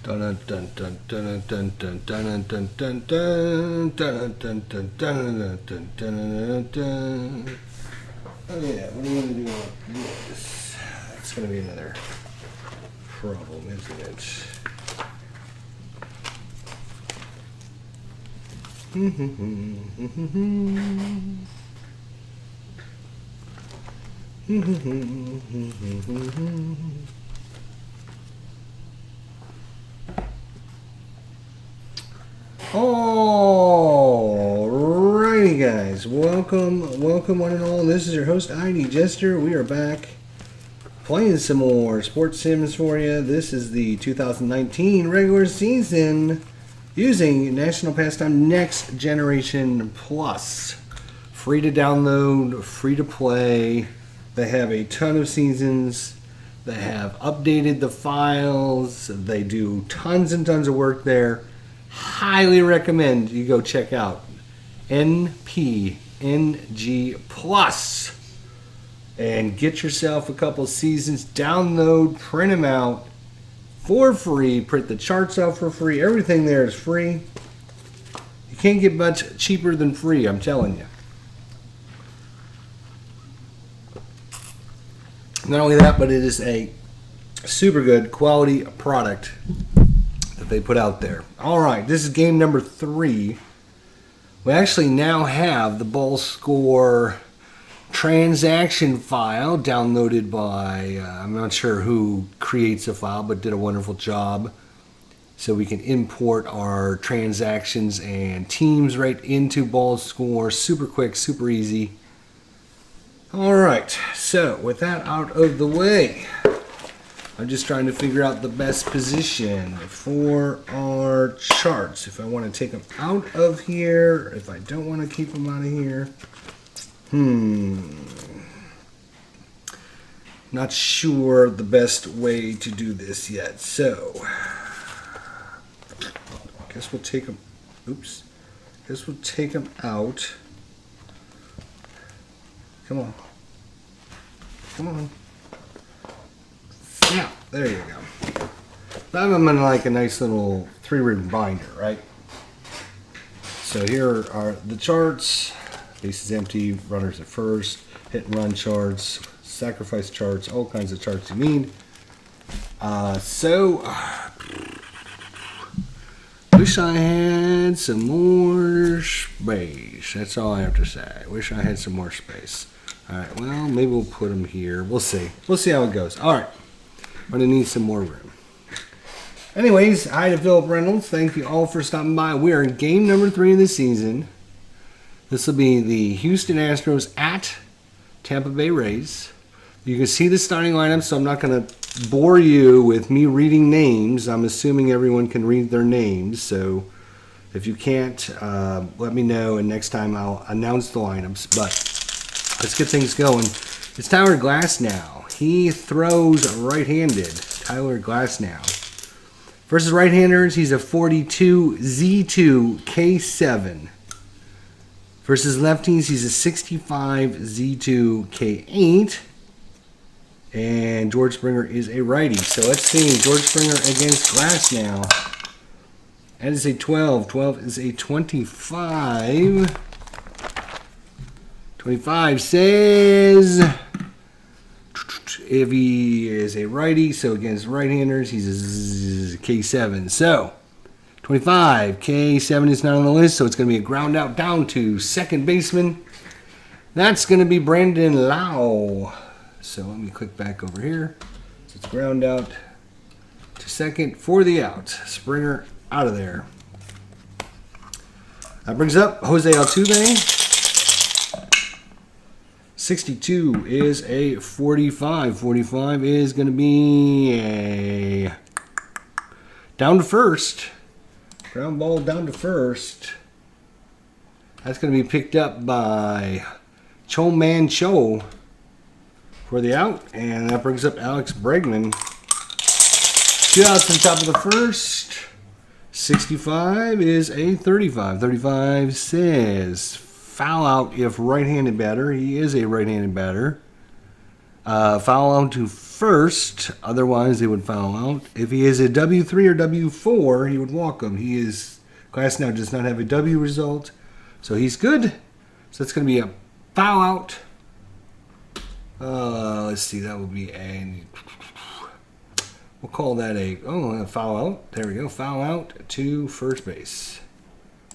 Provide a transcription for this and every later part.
Dun dun dun dun dun dun dun dun dun dun dun dun dun dun dun dun dun. Oh yeah, what do you want to do with this? That's gonna be another problem, isn't it? Alrighty guys, welcome one and all. This is your host ID Jester. We are back playing some more sports sims for you. This is the 2019 regular season using National Pastime Next Generation Plus. Free to download, free to play. They have a ton of seasons. They have updated the files. They do tons and tons of work there. Highly recommend you go check out NPNG Plus and get yourself a couple seasons. Download, print them out for free. Print the charts out for free. Everything there is free. You can't get much cheaper than free, I'm telling you. Not only that, but it is a super good quality product that they put out there. Alright, this is game number 3. We actually now have the ball score transaction file downloaded by, I'm not sure who creates a file, but did a wonderful job. So we can import our transactions and teams right into ball score. Super quick, super easy. Alright, so with that out of the way, I'm just trying to figure out the best position for our charts. If I want to take them out of here, if I don't want to keep them out of here. Not sure the best way to do this yet. So, I guess we'll take them, guess we'll take them out. Come on. Come on. Yeah, there you go. I have them in like a nice little 3-ring binder, right? So here are the charts. Base is empty, runners at first, hit and run charts, sacrifice charts, all kinds of charts you need. Wish I had some more space. That's all I have to say. Wish I had some more space. Alright, well, maybe we'll put them here. We'll see. We'll see how it goes. Alright. I'm going to need some more room. Anyways, hi to Philip Reynolds. Thank you all for stopping by. We are in game number 3 of the season. This will be the Houston Astros at Tampa Bay Rays. You can see the starting lineup, so I'm not going to bore you with me reading names. I'm assuming everyone can read their names. So if you can't, let me know, and next time I'll announce the lineups. But let's get things going. It's Tyler Glasnow. He throws right-handed. Tyler Glasnow. Versus right-handers, he's a 42 Z2 K7. Versus lefties, he's a 65 Z2 K8. And George Springer is a righty. So let's see. George Springer against Glasnow. That is a 12. 12 is a 25. 25 says if he is a righty, so against right-handers, he's a K7. So, 25, K7 is not on the list, so it's going to be a ground out down to second baseman. That's going to be Brandon Lau. So, let me click back over here. So, it's ground out to second for the out. Springer out of there. That brings up Jose Altuve. 62 is a 45. 45 is going to be a down to first. Ground ball down to first. That's going to be picked up by Cho Man Cho for the out. And that brings up Alex Bregman. 2 outs on top of the first. 65 is a 35. 35 says foul out if right-handed batter. He is a right-handed batter. Foul out to first. Otherwise, they would foul out. If he is a W3 or W4, he would walk him. Glasnow does not have a W result, so he's good. So that's going to be a foul out. Let's see, that would be we'll call that a foul out. There we go, foul out to first base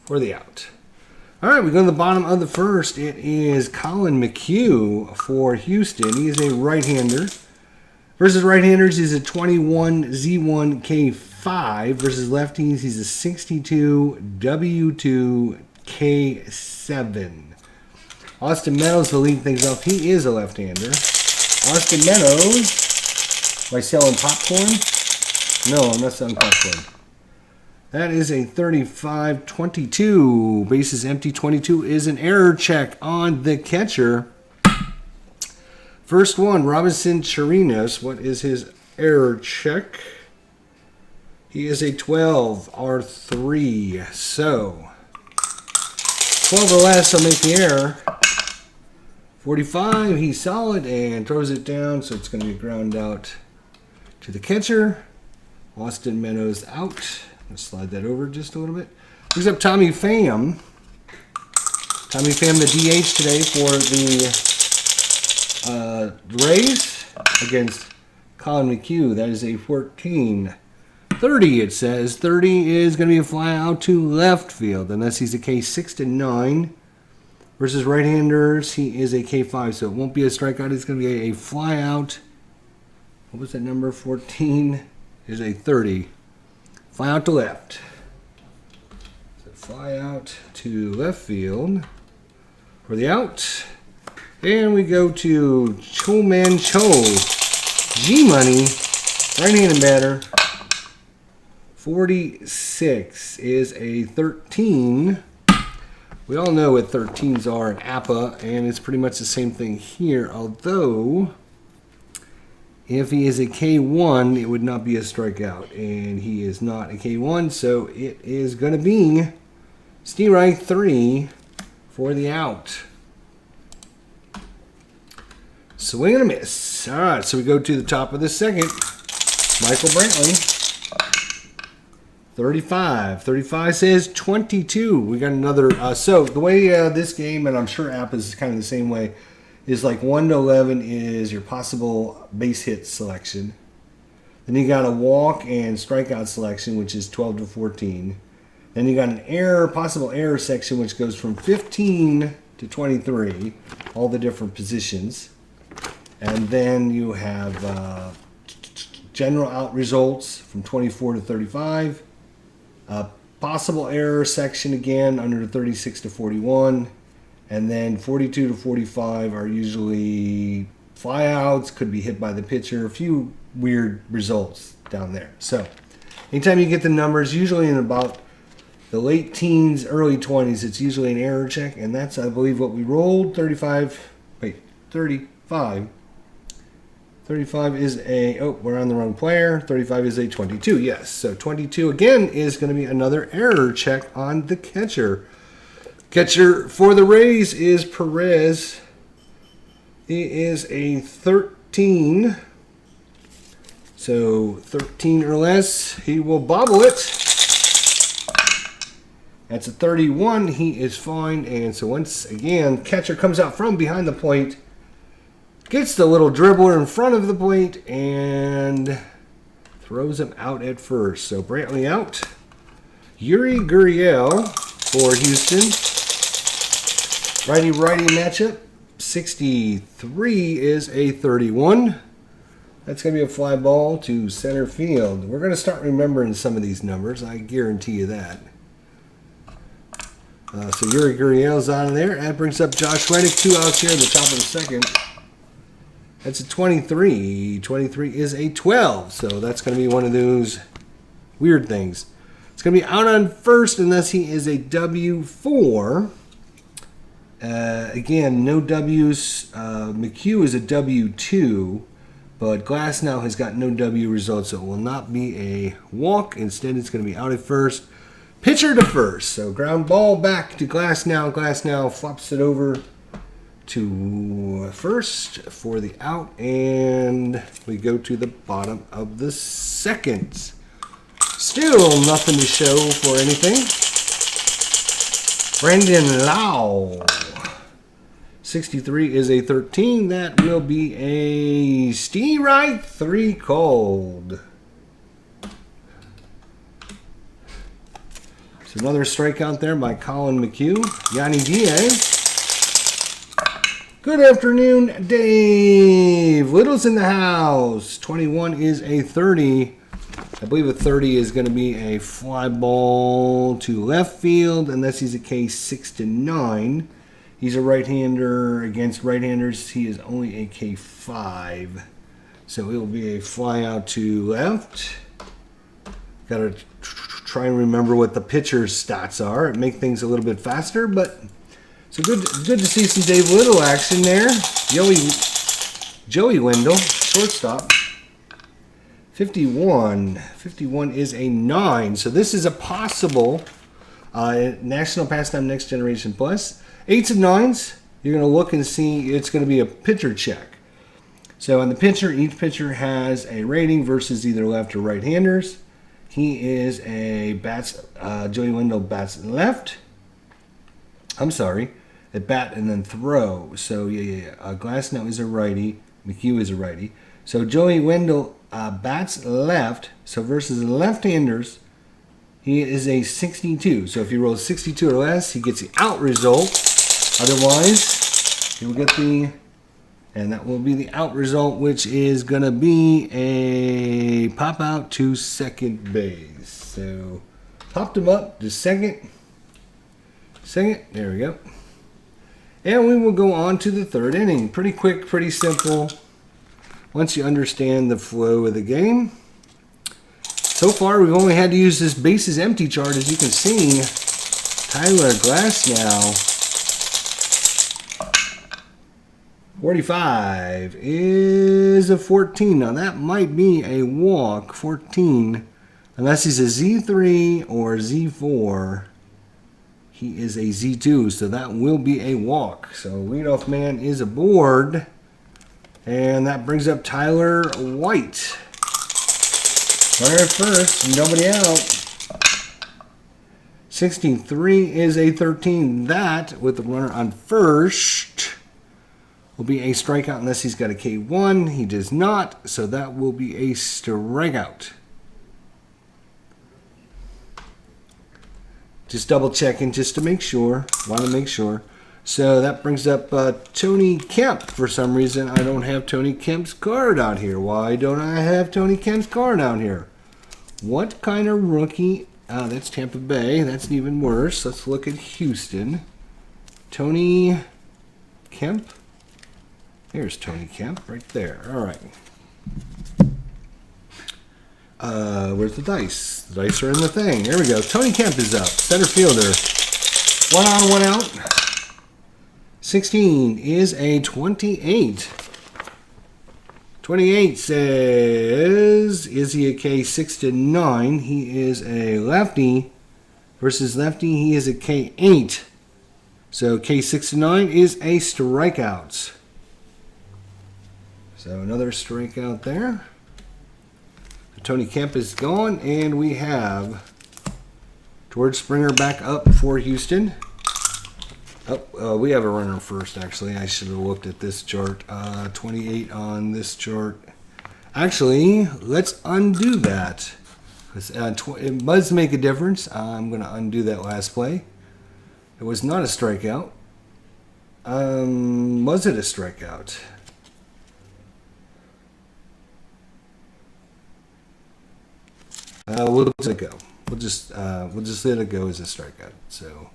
for the out. All right, we go to the bottom of the first. It is Colin McHugh for Houston. He is a right-hander. Versus right-handers, he's a 21 Z1 K5. Versus lefties, he's a 62 W2 K7. Austin Meadows will lead things off. He is a left-hander. Austin Meadows, am I selling popcorn? No, I'm not selling popcorn. That is a 35-22. Bases empty. 22 is an error check on the catcher. First one, Robinson Chirinos. What is his error check? He is a 12 R3. So 12 or less, I'll make the error. 45, he's solid and throws it down, so it's going to be ground out to the catcher. Austin Meadows out. I'm going to slide that over just a little bit. Brings up Tommy Pham. Tommy Pham, the DH today for the Rays against Colin McHugh. That is a 14-30, it says. 30 is going to be a fly out to left field, unless he's a K6 to 9. Versus right-handers, he is a K5, so it won't be a strikeout. It's going to be a fly out. What was that number? 14 is a 30. Fly out to left. So fly out to left field for the out. And we go to Choman Cho. G-Money, right-handed batter. 46 is a 13. We all know what 13s are in APA, and it's pretty much the same thing here. Although, if he is a K1, it would not be a strikeout. And he is not a K1, so it is going to be strike 3 for the out. Swing and a miss. All right, so we go to the top of the second. Michael Brantley. 35. 35 says 22. We got another. So the way this game, and I'm sure app is kind of the same way, is like 1 to 11 is your possible base hit selection. Then you got a walk and strikeout selection, which is 12 to 14. Then you got an possible error section, which goes from 15 to 23, all the different positions. And then you have general out results from 24 to 35. Possible error section again under 36 to 41, and then 42 to 45 are usually flyouts, could be hit by the pitcher, a few weird results down there. So anytime you get the numbers, usually in about the late teens, early 20s, it's usually an error check, and that's, I believe, what we rolled. 35 35 is a, we're on the wrong player. 35 is a 22, yes. So 22, again, is going to be another error check on the catcher. Catcher for the Rays is Perez. He is a 13. So 13 or less, he will bobble it. That's a 31. He is fine. And so once again, catcher comes out from behind the plate. Gets the little dribbler in front of the plate and throws him out at first. So Brantley out. Yuri Gurriel for Houston. Righty-righty matchup. 63 is a 31. That's going to be a fly ball to center field. We're going to start remembering some of these numbers. I guarantee you that. So Yuri Gurriel's on there. That brings up Josh Reddick. 2 outs here at the top of the second. That's a 23. 23 is a 12. So that's going to be one of those weird things. It's going to be out on first unless he is a W4. Again, no W's. McHugh is a W2. But Glasnow has got no W results, so it will not be a walk. Instead, it's going to be out at first. Pitcher to first. So ground ball back to Glasnow. Glasnow flops it over to first for the out, and we go to the bottom of the second. Still nothing to show for anything. Brandon Lau. 63 is a 13. That will be a Steve Wright 3 cold. So another strikeout there by Colin McHugh. Yanni Diaz. Good afternoon, Dave. Little's in the house. 21 is a 30. I believe a 30 is going to be a fly ball to left field unless he's a K6 to 9. He's a right-hander. Against right-handers, he is only a K5. So it will be a fly out to left. Got to try and remember what the pitcher's stats are. It make things a little bit faster, but so good to see some Dave Little action there. Joey Wendell, shortstop. 51 is a 9. So this is a possible National Pastime Next Generation Plus. 8s and 9s, you're going to look and see it's going to be a pitcher check. So on the pitcher, each pitcher has a rating versus either left or right-handers. He is a Joey Wendell bats left. I'm sorry, at bat and then throw. So Glasnow is a righty, McHugh is a righty. So Joey Wendell bats left. So versus left-handers, he is a 62. So if he rolls 62 or less, he gets the out result. Otherwise, he will get and that will be the out result, which is going to be a pop out to second base. So popped him up to second. There we go. And we will go on to the third inning. Pretty quick, pretty simple. Once you understand the flow of the game. So far, we've only had to use this bases empty chart. As you can see, Tyler Glasnow, 45 is a 14. Now, that might be a walk, 14. Unless he's a Z3 or Z4. He is a Z2, so that will be a walk. So, leadoff man is aboard. And that brings up Tyler White. Runner at first, nobody out. 63 is a 13. That, with the runner on first, will be a strikeout unless he's got a K1. He does not, so that will be a strikeout. Just double checking just to make sure. Want to make sure. So that brings up Tony Kemp. For some reason, I don't have Tony Kemp's card out here. Why don't I have Tony Kemp's card out here? What kind of rookie? That's Tampa Bay. That's even worse. Let's look at Houston. Tony Kemp. There's Tony Kemp right there. All right. Where's the dice? The dice are in the thing. There we go. Tony Kemp is up. Center fielder. 1 on, 1 out. 16 is a 28. 28 says, is he a K6 to 9? He is a lefty. Versus lefty, he is a K8. So K6 to 9 is a strikeout. So another strikeout there. Tony Kemp is gone, and we have George Springer back up for Houston. We have a runner first, actually. I should have looked at this chart. 28 on this chart. Actually, let's undo that. It does make a difference. I'm going to undo that last play. It was not a strikeout. Was it a strikeout? We'll let it go. We'll just let it go as a strikeout. So,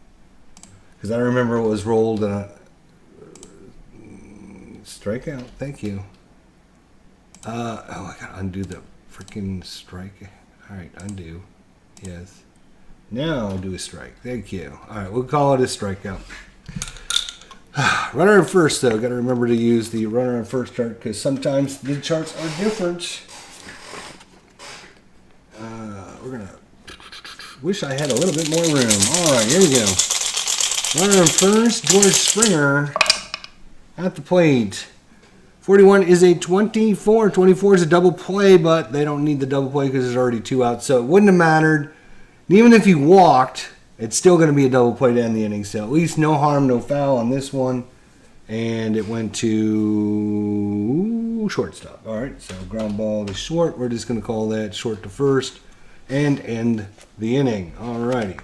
because I remember it was rolled strikeout. Thank you. I gotta undo the freaking strike. All right, undo. Yes. Now I'll do a strike. Thank you. All right, we'll call it a strikeout. Runner on first, though. Got to remember to use the runner on first chart because sometimes the charts are different. We're gonna wish I had a little bit more room. All right, here we go. Runner on first, George Springer. at the plate. 41 is a 24. 24 is a double play, but they don't need the double play because there's already 2 out. So it wouldn't have mattered. And even if he walked, it's still going to be a double play to end the inning. So at least no harm, no foul on this one. And it went to shortstop. All right, so ground ball to short. We're just going to call that short to first and end the inning. All righty.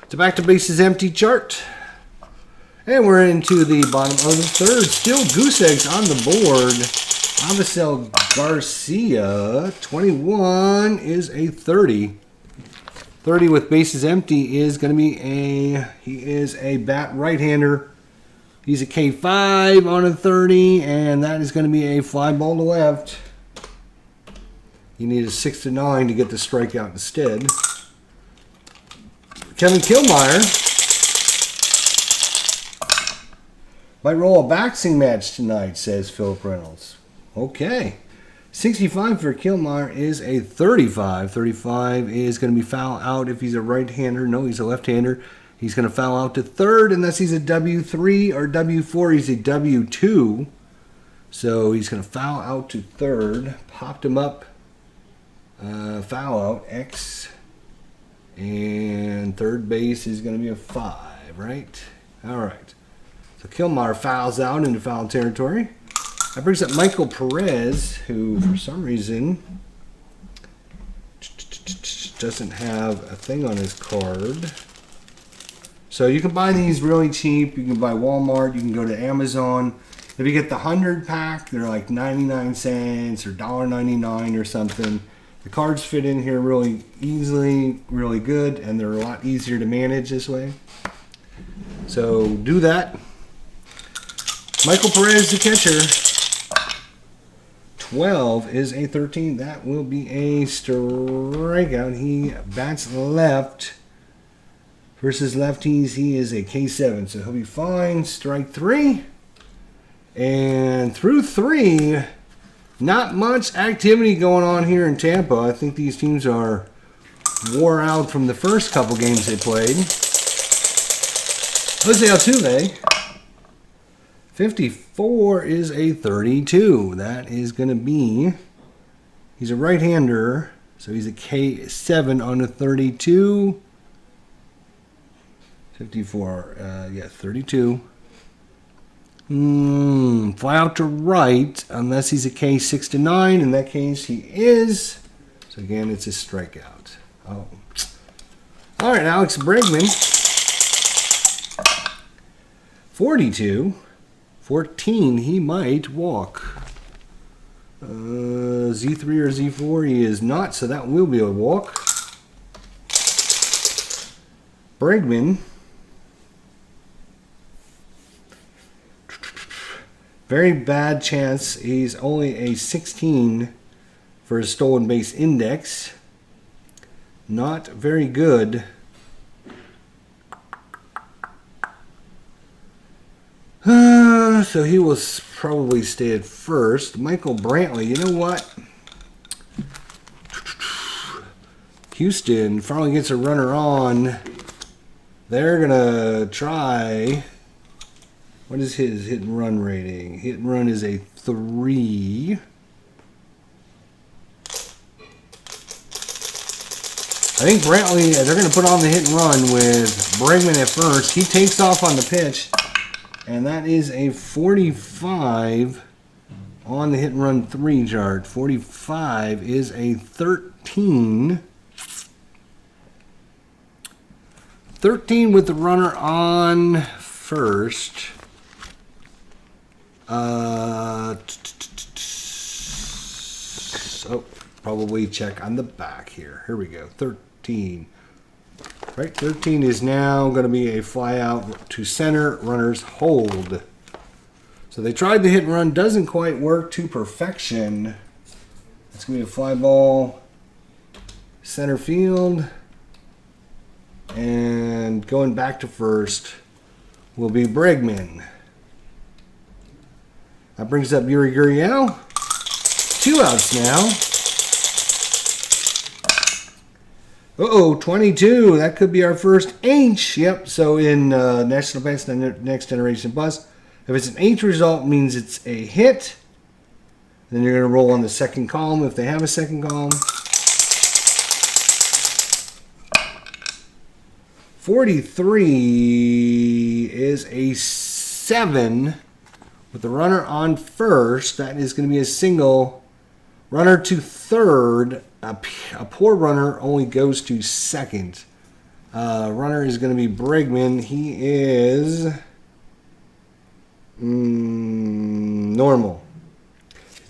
So back to bases empty chart. And we're into the bottom of the third. Still goose eggs on the board. Avisel Garcia, 21 is a 30. 30 with bases empty is going to be he is a bat right-hander. He's a K5 on a 30, and that is going to be a fly ball to left. You need a 6 to 9 to get the strikeout instead. Kevin Killmeyer might roll a boxing match tonight, says Philip Reynolds. Okay. 65 for Killmeyer is a 35. 35 is going to be foul out if he's a right-hander. No, he's a left-hander. He's going to foul out to third unless he's a W3 or W4. He's a W2. So he's going to foul out to third. Popped him up. Foul out. X. And third base is going to be a 5, right? All right. So Killmeyer fouls out into foul territory. That brings up Michael Perez, who for some reason doesn't have a thing on his card. So you can buy these really cheap. You can buy Walmart. You can go to Amazon. If you get the 100 pack, they're like 99 cents or $1.99 or something. The cards fit in here really easily, really good, and they're a lot easier to manage this way. So do that. Michael Perez, the catcher. 12 is a 13. That will be a strikeout. He bats left versus lefties. He is a K7, so he'll be fine. Strike 3. And through 3, not much activity going on here in Tampa. I think these teams are wore out from the first couple games they played. Jose Altuve. 54 is a 32. That is going to be, he's a right-hander, so he's a K7 on a 32. 54, 32. Fly out to right, unless he's a K6 to 9. In that case, he is. So again, it's a strikeout. Oh. All right, Alex Bregman. 42. 14, he might walk. Z3 or Z4, he is not, so that will be a walk. Bregman. Very bad chance. He's only a 16 for his stolen base index. Not very good. So he will probably stay at first. Michael Brantley, you know what? Houston finally gets a runner on. They're going to try. What is his hit and run rating? Hit and run is a 3. I think Brantley, they're going to put on the hit and run with Bregman at first. He takes off on the pitch. And that is a 45 on the hit and run 3 chart. 45 is a 13. 13 with the runner on first. Probably check on the back here. Here we go. 13. Right, 13 is now going to be a fly out to center. Runners hold. So they tried the hit and run. Doesn't quite work to perfection. It's going to be a fly ball. Center field. And going back to first will be Bregman. That brings up Yuri Gurriel. 2 outs now. 22. That could be our first H. Yep. So in National Best Next Generation Bus, If it's an H result, it means it's a hit. Then you're going to roll on the second column if they have a second column. 43 is a 7 with the runner on first. That is going to be a single. Runner to third. A poor runner only goes to second. Runner is going to be Bregman. He is normal.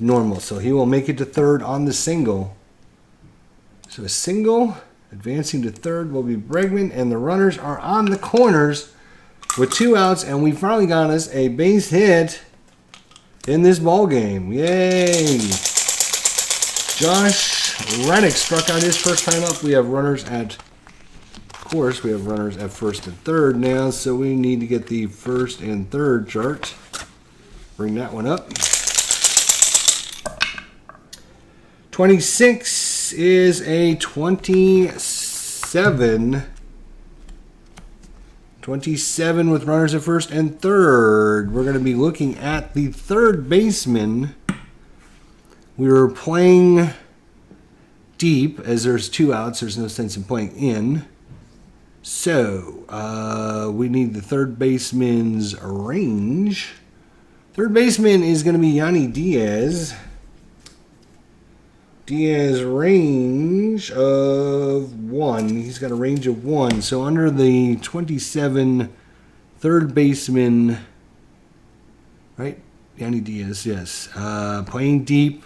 Normal. So he will make it to third on the single. So a single advancing to third will be Bregman, and the runners are on the corners with 2 outs, and we finally got us a base hit in this ball game. Yay! Josh Reddick struck out his first time up. We have runners at, of course, we have runners at first and third now, so we need to get the first and third chart. Bring that one up. 26 is a 27. 27 with runners at first and third. We're going to be looking at the third baseman. We were playing deep as there's 2 outs. There's no sense in playing in. So we need the third baseman's range. Third baseman is going to be Yanni Diaz. Diaz range of 1. He's got a range of 1. So under the 27 third baseman, right? Yanni Diaz, yes. Playing deep.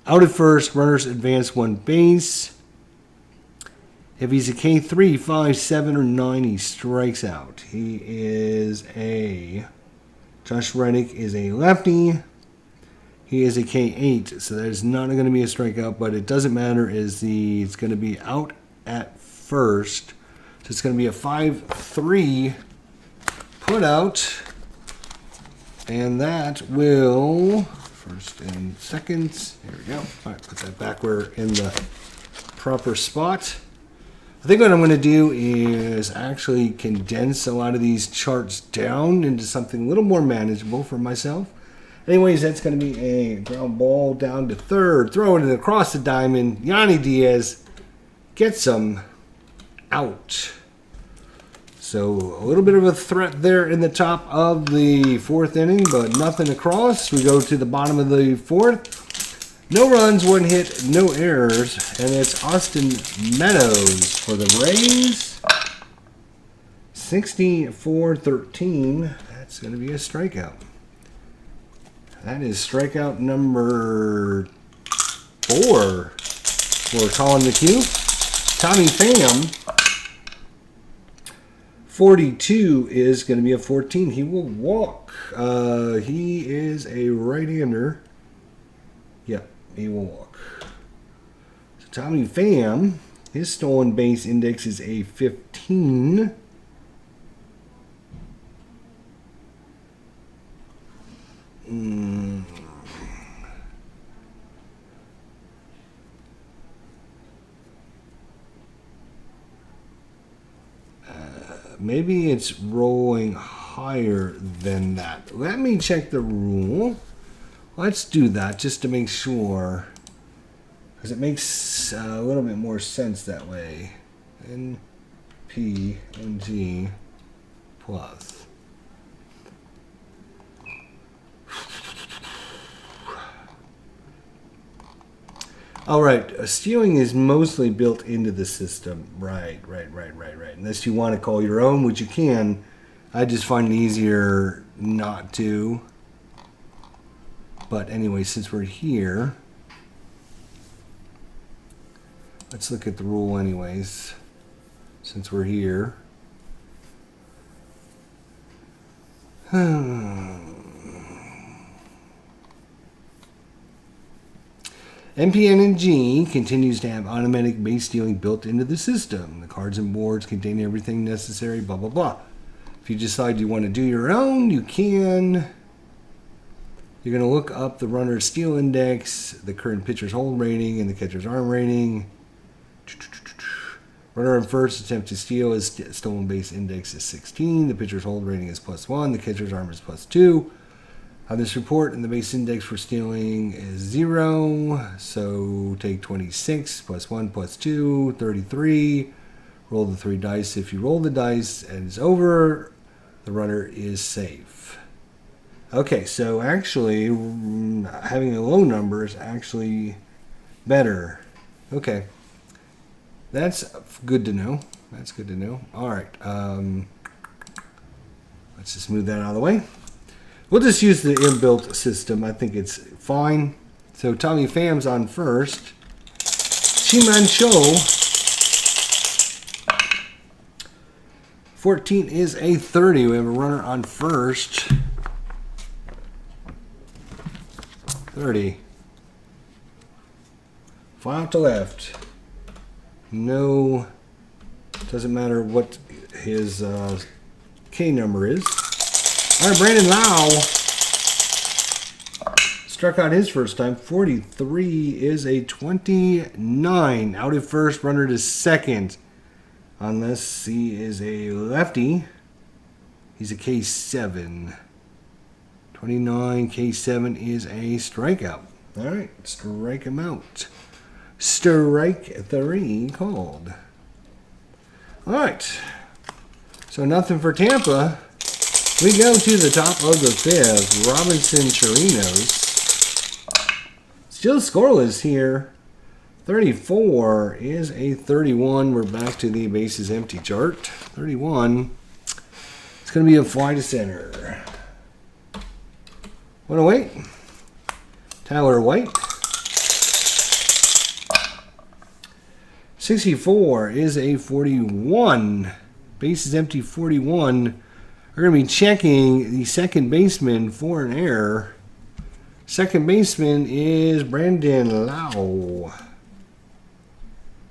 Out at first, runners advance 1 base. If he's a K3, 5, 7, or 9, he strikes out. He is a... Josh Reddick is a lefty. He is a K8, so that is not going to be a strikeout, but it doesn't matter. It's going to be out at first. So it's going to be a 5-3 put out. And that will, first and second, there we go. All right, put that back where in the proper spot. I think what I'm going to do is actually condense a lot of these charts down into something a little more manageable for myself. Anyways, that's going to be a ground ball down to third. Throw it across the diamond. Yanni Diaz gets him out. So a little bit of a threat there in the top of the 4th inning, but nothing across. We go to the bottom of the 4th. No runs, 1 hit, no errors. And it's Austin Meadows for the Rays. 64-13. That's going to be a strikeout. That is strikeout number 4 for Colin McHugh. Tommy Pham, 42 is going to be a 14. He will walk. He is a right-hander. Yep, he will walk. So Tommy Pham, his stolen base index is a 15. Maybe it's rolling higher than that. Let me check the rule. Let's do that just to make sure, because it makes a little bit more sense that way. NPNG plus. All right, stealing is mostly built into the system. Right. Unless you want to call your own, which you can. I just find it easier not to. But anyway, since we're here, let's look at the rule anyways. Since we're here. NPNG continues to have automatic base stealing built into the system. The cards and boards contain everything necessary, blah, blah, blah. If you decide you want to do your own, you can. You're going to look up the runner's steal index, the current pitcher's hold rating, and the catcher's arm rating. Runner on first, attempt to steal. His stolen base index is 16. The pitcher's hold rating is +1. The catcher's arm is +2. On this report, and the base index for stealing is 0. So take 26 +1 +2, 33. Roll the 3 dice. If you roll the dice and it's over, the runner is safe. Okay, so actually, having a low number is actually better. Okay. That's good to know. That's good to know. All right. Let's just move that out of the way. We'll just use the inbuilt system. I think it's fine. So Tommy Pham's on first. Chi-Man Cho. 14 is a 30. We have a runner on first. 30. Fly out to left. No, doesn't matter what his K number is. All right, Brandon Lau struck out his first time. 43 is a 29. Out at first, runner to second. Unless he is a lefty, he's a K7. 29, K7 is a strikeout. All right, strike him out. Strike 3 called. All right. So nothing for Tampa. We go to the top of the 5th. Robinson Chirinos. Still scoreless here. 34 is a 31. We're back to the bases empty chart. 31. It's going to be a fly to center. 108. Tyler White. 64 is a 41. Bases empty 41. We're going to be checking the second baseman for an error. Second baseman is Brandon Lau.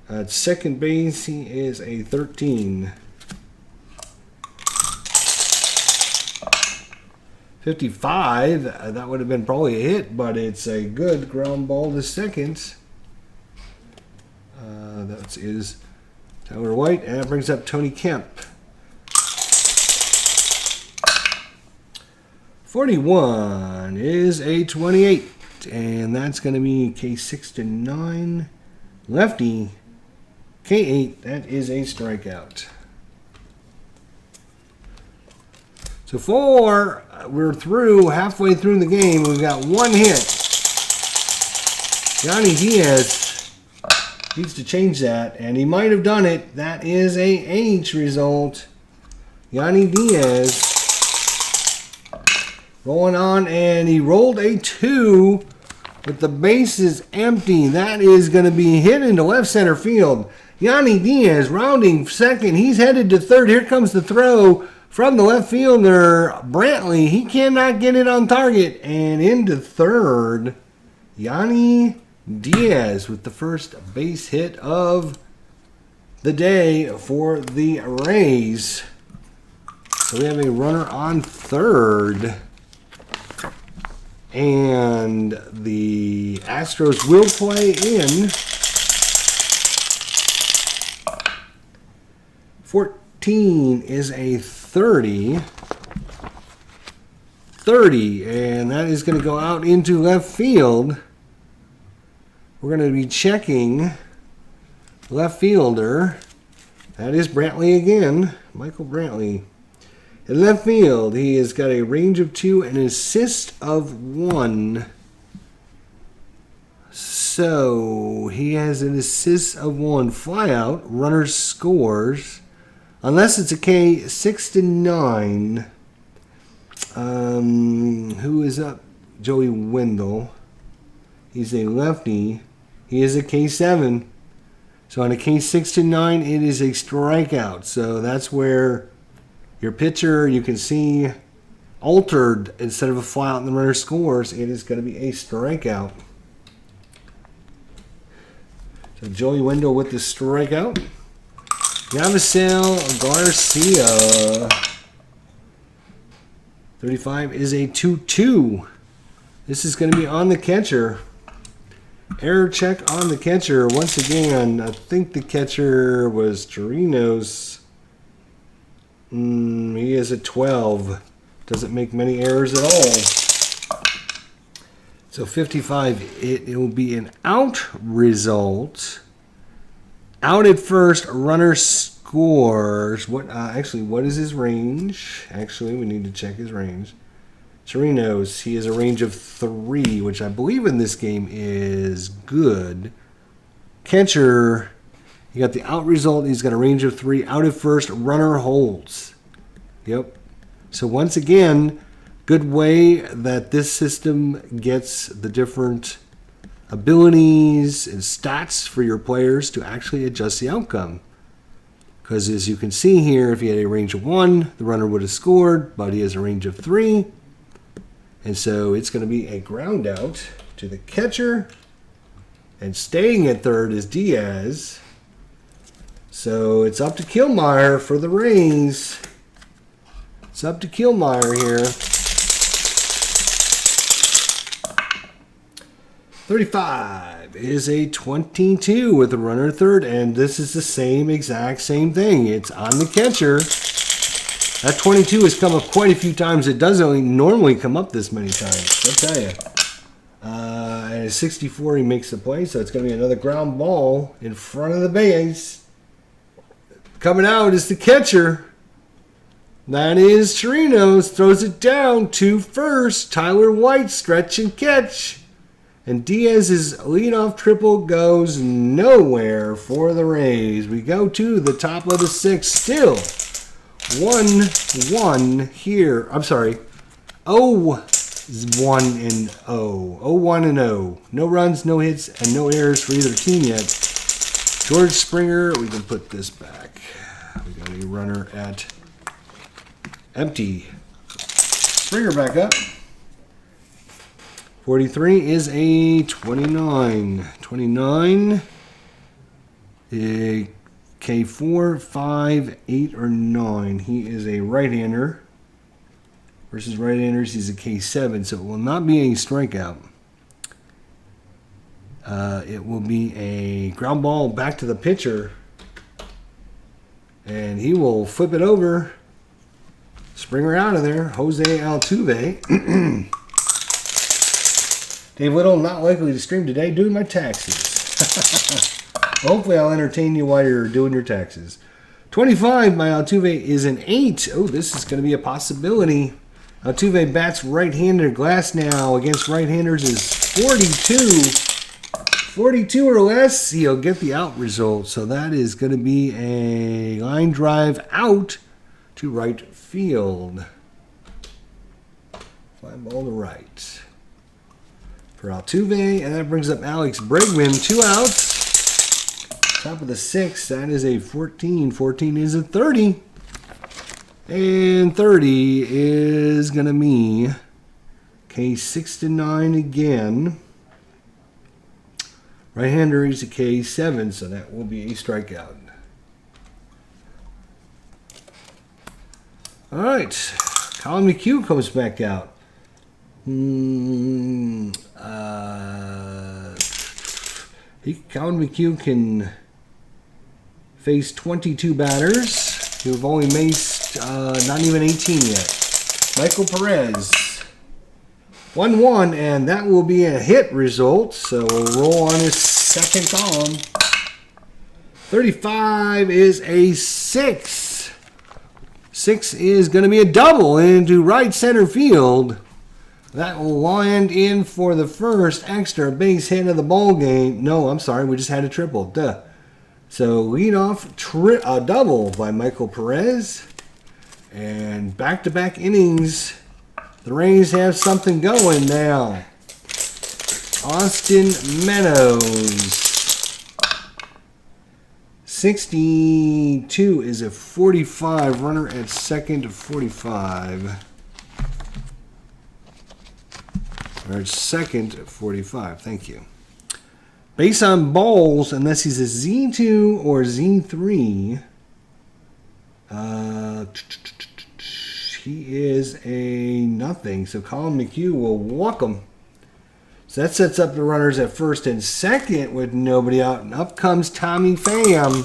At second base, he is a 13. 55. That would have been probably a hit, but it's a good ground ball to second. That is Tyler White, and that brings up Tony Kemp. 41 is a 28, and that's going to be K6 to 9. Lefty, K8, that is a strikeout. So we're through, halfway through the game. We've got one hit. Yanni Diaz needs to change that, and he might have done it. That is a H result. Yanni Diaz rolling on, and he rolled a 2 with the bases empty. That is going to be hit into left center field. Yanni Diaz rounding second. He's headed to third. Here comes the throw from the left fielder, Brantley. He cannot get it on target, and into third, Yanni Diaz with the first base hit of the day for the Rays. So we have a runner on third. And the Astros will play in. 14 is a 30. 30, and that is going to go out into left field. We're going to be checking left fielder. That is Brantley again, Michael Brantley. In left field, he has got a range of 2 and an assist of 1. So he has an assist of 1. Fly out, runner scores. Unless it's a K 6 to 9. Who is up? Joey Wendell. He's a lefty. He is a K7. So on a K6 to 9, it is a strikeout. So that's where your pitcher, you can see, altered. Instead of a fly out and the runner scores, it is going to be a strikeout. So Joey Wendell with the strikeout. Yavicel Garcia. 35 is a 2-2. This is going to be on the catcher. Error check on the catcher. Once again, I think the catcher was Chirinos. He is a 12. Doesn't make many errors at all. So 55, it will be an out result. Out at first, runner scores. Actually, what is his range? Actually, we need to check his range. Chirinos, he has a range of 3, which I believe in this game is good. Catcher, you got the out result. He's got a range of 3. Out at first, runner holds. Yep. So once again, good way that this system gets the different abilities and stats for your players to actually adjust the outcome. Because as you can see here, if he had a range of 1, the runner would have scored, but he has a range of 3. And so it's going to be a ground out to the catcher. And staying at third is Diaz. So it's up to Killmeyer for the Rays. It's up to Killmeyer here. 35 is a 22 with a runner at third. And this is the exact same thing. It's on the catcher. That 22 has come up quite a few times. It doesn't normally come up this many times, I'll tell you. And at 64, he makes the play, so it's going to be another ground ball in front of the base. Coming out is the catcher. That is Chirinos. Throws it down to first. Tyler White, stretch and catch. And Diaz's leadoff triple goes nowhere for the Rays. We go to the top of the 6th still. 1-1 here. I'm sorry. 0-1 and 0. 0-1 and 0. No runs, no hits, and no errors for either team yet. George Springer, we can put this back. We got a runner at empty. Springer back up. 43 is a 29. 29. K4, 5, 8, or 9. He is a right-hander. Versus right-handers, he's a K7, so it will not be a strikeout. It will be a ground ball back to the pitcher. And he will flip it over. Springer out of there. Jose Altuve. Dave Little, not likely to stream today, doing my taxes. Hopefully I'll entertain you while you're doing your taxes. 25 by Altuve is an 8. Oh, this is going to be a possibility. Altuve bats right-handed. Glass now against right-handers is 42. 42 or less, he'll get the out result. So that is going to be a line drive out to right field. Fly ball to right for Altuve. And that brings up Alex Bregman. 2 outs. Top of the 6th, that is a 14. 14 is a 30. And 30 is going to be K6 to 9 again. Right-hander is a K7, so that will be a strikeout. All right. Colin McHugh comes back out. Colin McHugh can face 22 batters who have only maced not even 18 yet. Michael Perez. 1-1, and that will be a hit result. So we'll roll on his second column. 35 is a 6. 6 is going to be a double into right center field. That will land in for the first extra base hit of the ball game. No, I'm sorry, we just had a triple. Duh. So leadoff double by Michael Perez. And back-to-back innings. The Rays have something going now. Austin Meadows. 62 is a 45. Runner at second, 45. Or at second, 45. Thank you. Base on balls, unless he's a Z2 or Z3. He is a nothing. So Colin McHugh will walk him. So that sets up the runners at first and second with nobody out. And up comes Tommy Pham.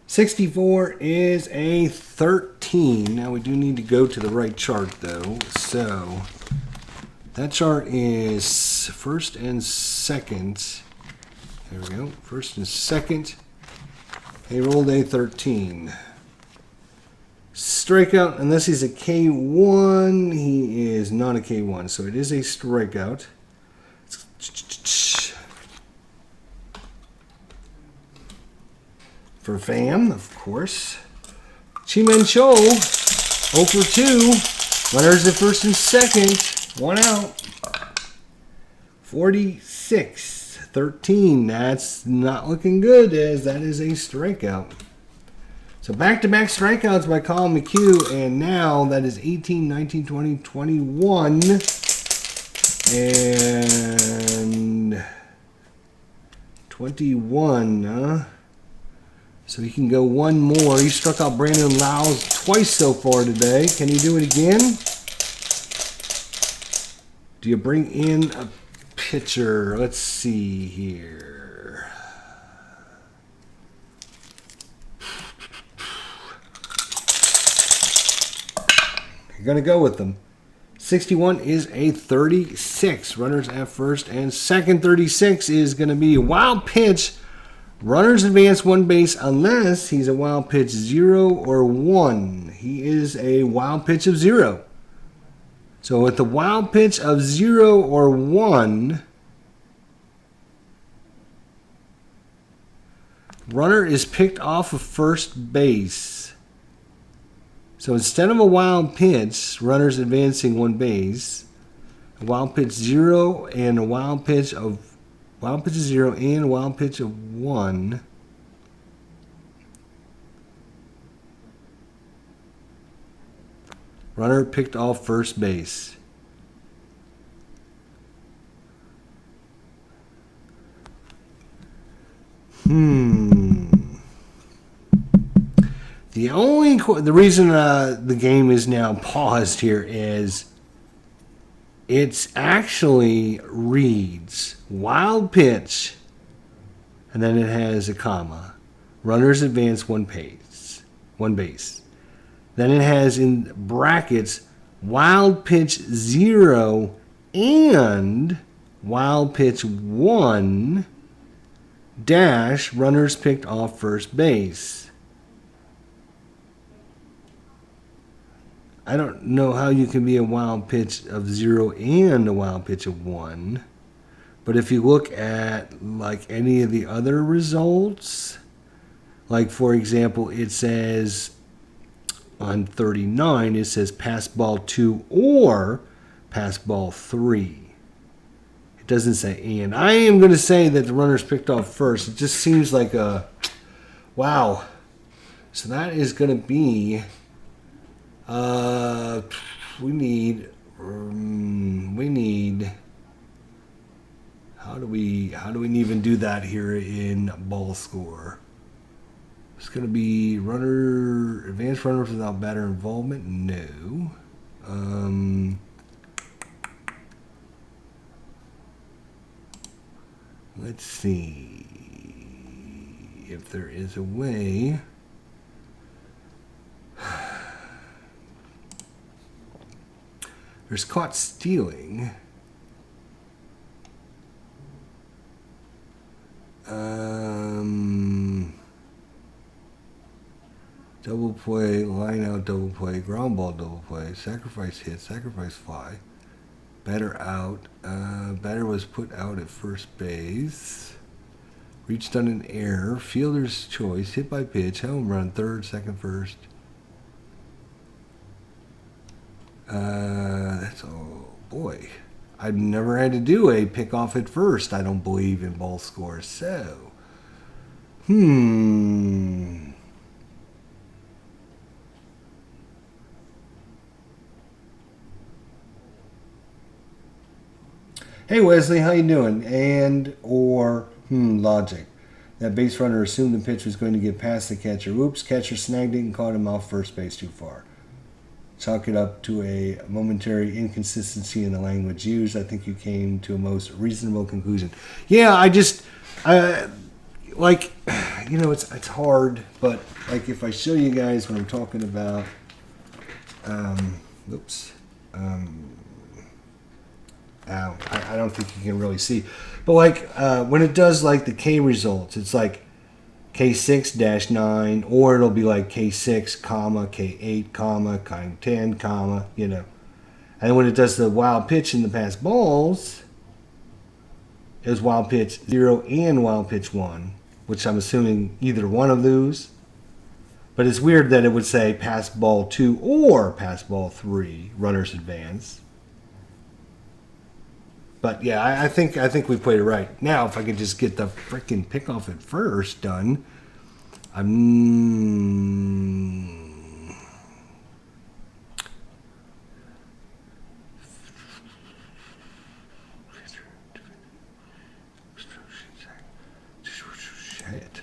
$64 is a 13. Now we do need to go to the right chart though. So that chart is first and second. There we go. First and second. He rolled a 13. Strikeout, unless he's a K1, he is not a K1, so it is a strikeout. For Pham, of course. Chi-Man Cho, 0 for 2. Runners at first and second. 1 out. 46-13. That's not looking good, as that is a strikeout. So back-to-back strikeouts by Colin McHugh, and now that is 18, 19, 20, 21, and 21. So he can go one more. He struck out Brandon Lyles twice so far today. Can he do it again? Do you bring in a pitcher? Let's see here. You're going to go with them. 61 is a 36. Runners at first and second. 36 is going to be a wild pitch. Runners advance 1 base unless he's a wild pitch 0 or 1. He is a wild pitch of 0. So with the wild pitch of 0 or 1, runner is picked off of first base. So instead of a wild pitch, runners advancing 1 base, a wild pitch 0 and a wild pitch of 0 and a wild pitch of 1. Runner picked off first base. The reason the game is now paused here is it's actually reads wild pitch, and then it has a comma. Runners advance 1 base. Then it has in brackets wild pitch 0 and wild pitch 1 dash runners picked off first base. I don't know how you can be a wild pitch of 0 and a wild pitch of 1. But if you look at like any of the other results, like for example, it says on 39, it says pass ball 2 or pass ball 3. It doesn't say and. I am going to say that the runners picked off first. It just seems like a wow. So that is going to be we need how do we even do that here in ball score? It's going to be advanced runners without batter involvement. No. Let's see if there is a way. There's caught stealing. Double play, line out, double play, ground ball, double play, sacrifice hit, sacrifice fly, batter out. Batter was put out at first base. Reached on an error. Fielder's choice, hit by pitch, home run, third, second, first. That's oh boy. I've never had to do a pick off at first. I don't believe in ball scores. So, Hey Wesley, how you doing? And or logic. That base runner assumed the pitch was going to get past the catcher. Oops, catcher snagged it and caught him off first base too far. Chalk it up to a momentary inconsistency in the language used. I think you came to a most reasonable conclusion. Yeah, like, you know, it's hard, but like if I show you guys what I'm talking about, oops, I don't think you can really see, but like when it does like the K results, it's like K6-9, or it'll be like K6, comma, K8, comma, K10, comma, you know. And when it does the wild pitch in the past balls, it was wild pitch 0 and wild pitch 1, which I'm assuming either one of those. But it's weird that it would say pass ball 2 or pass ball 3, runners advance. But yeah, I think we played it right. Now, if I could just get the freaking pickoff at first done, shit.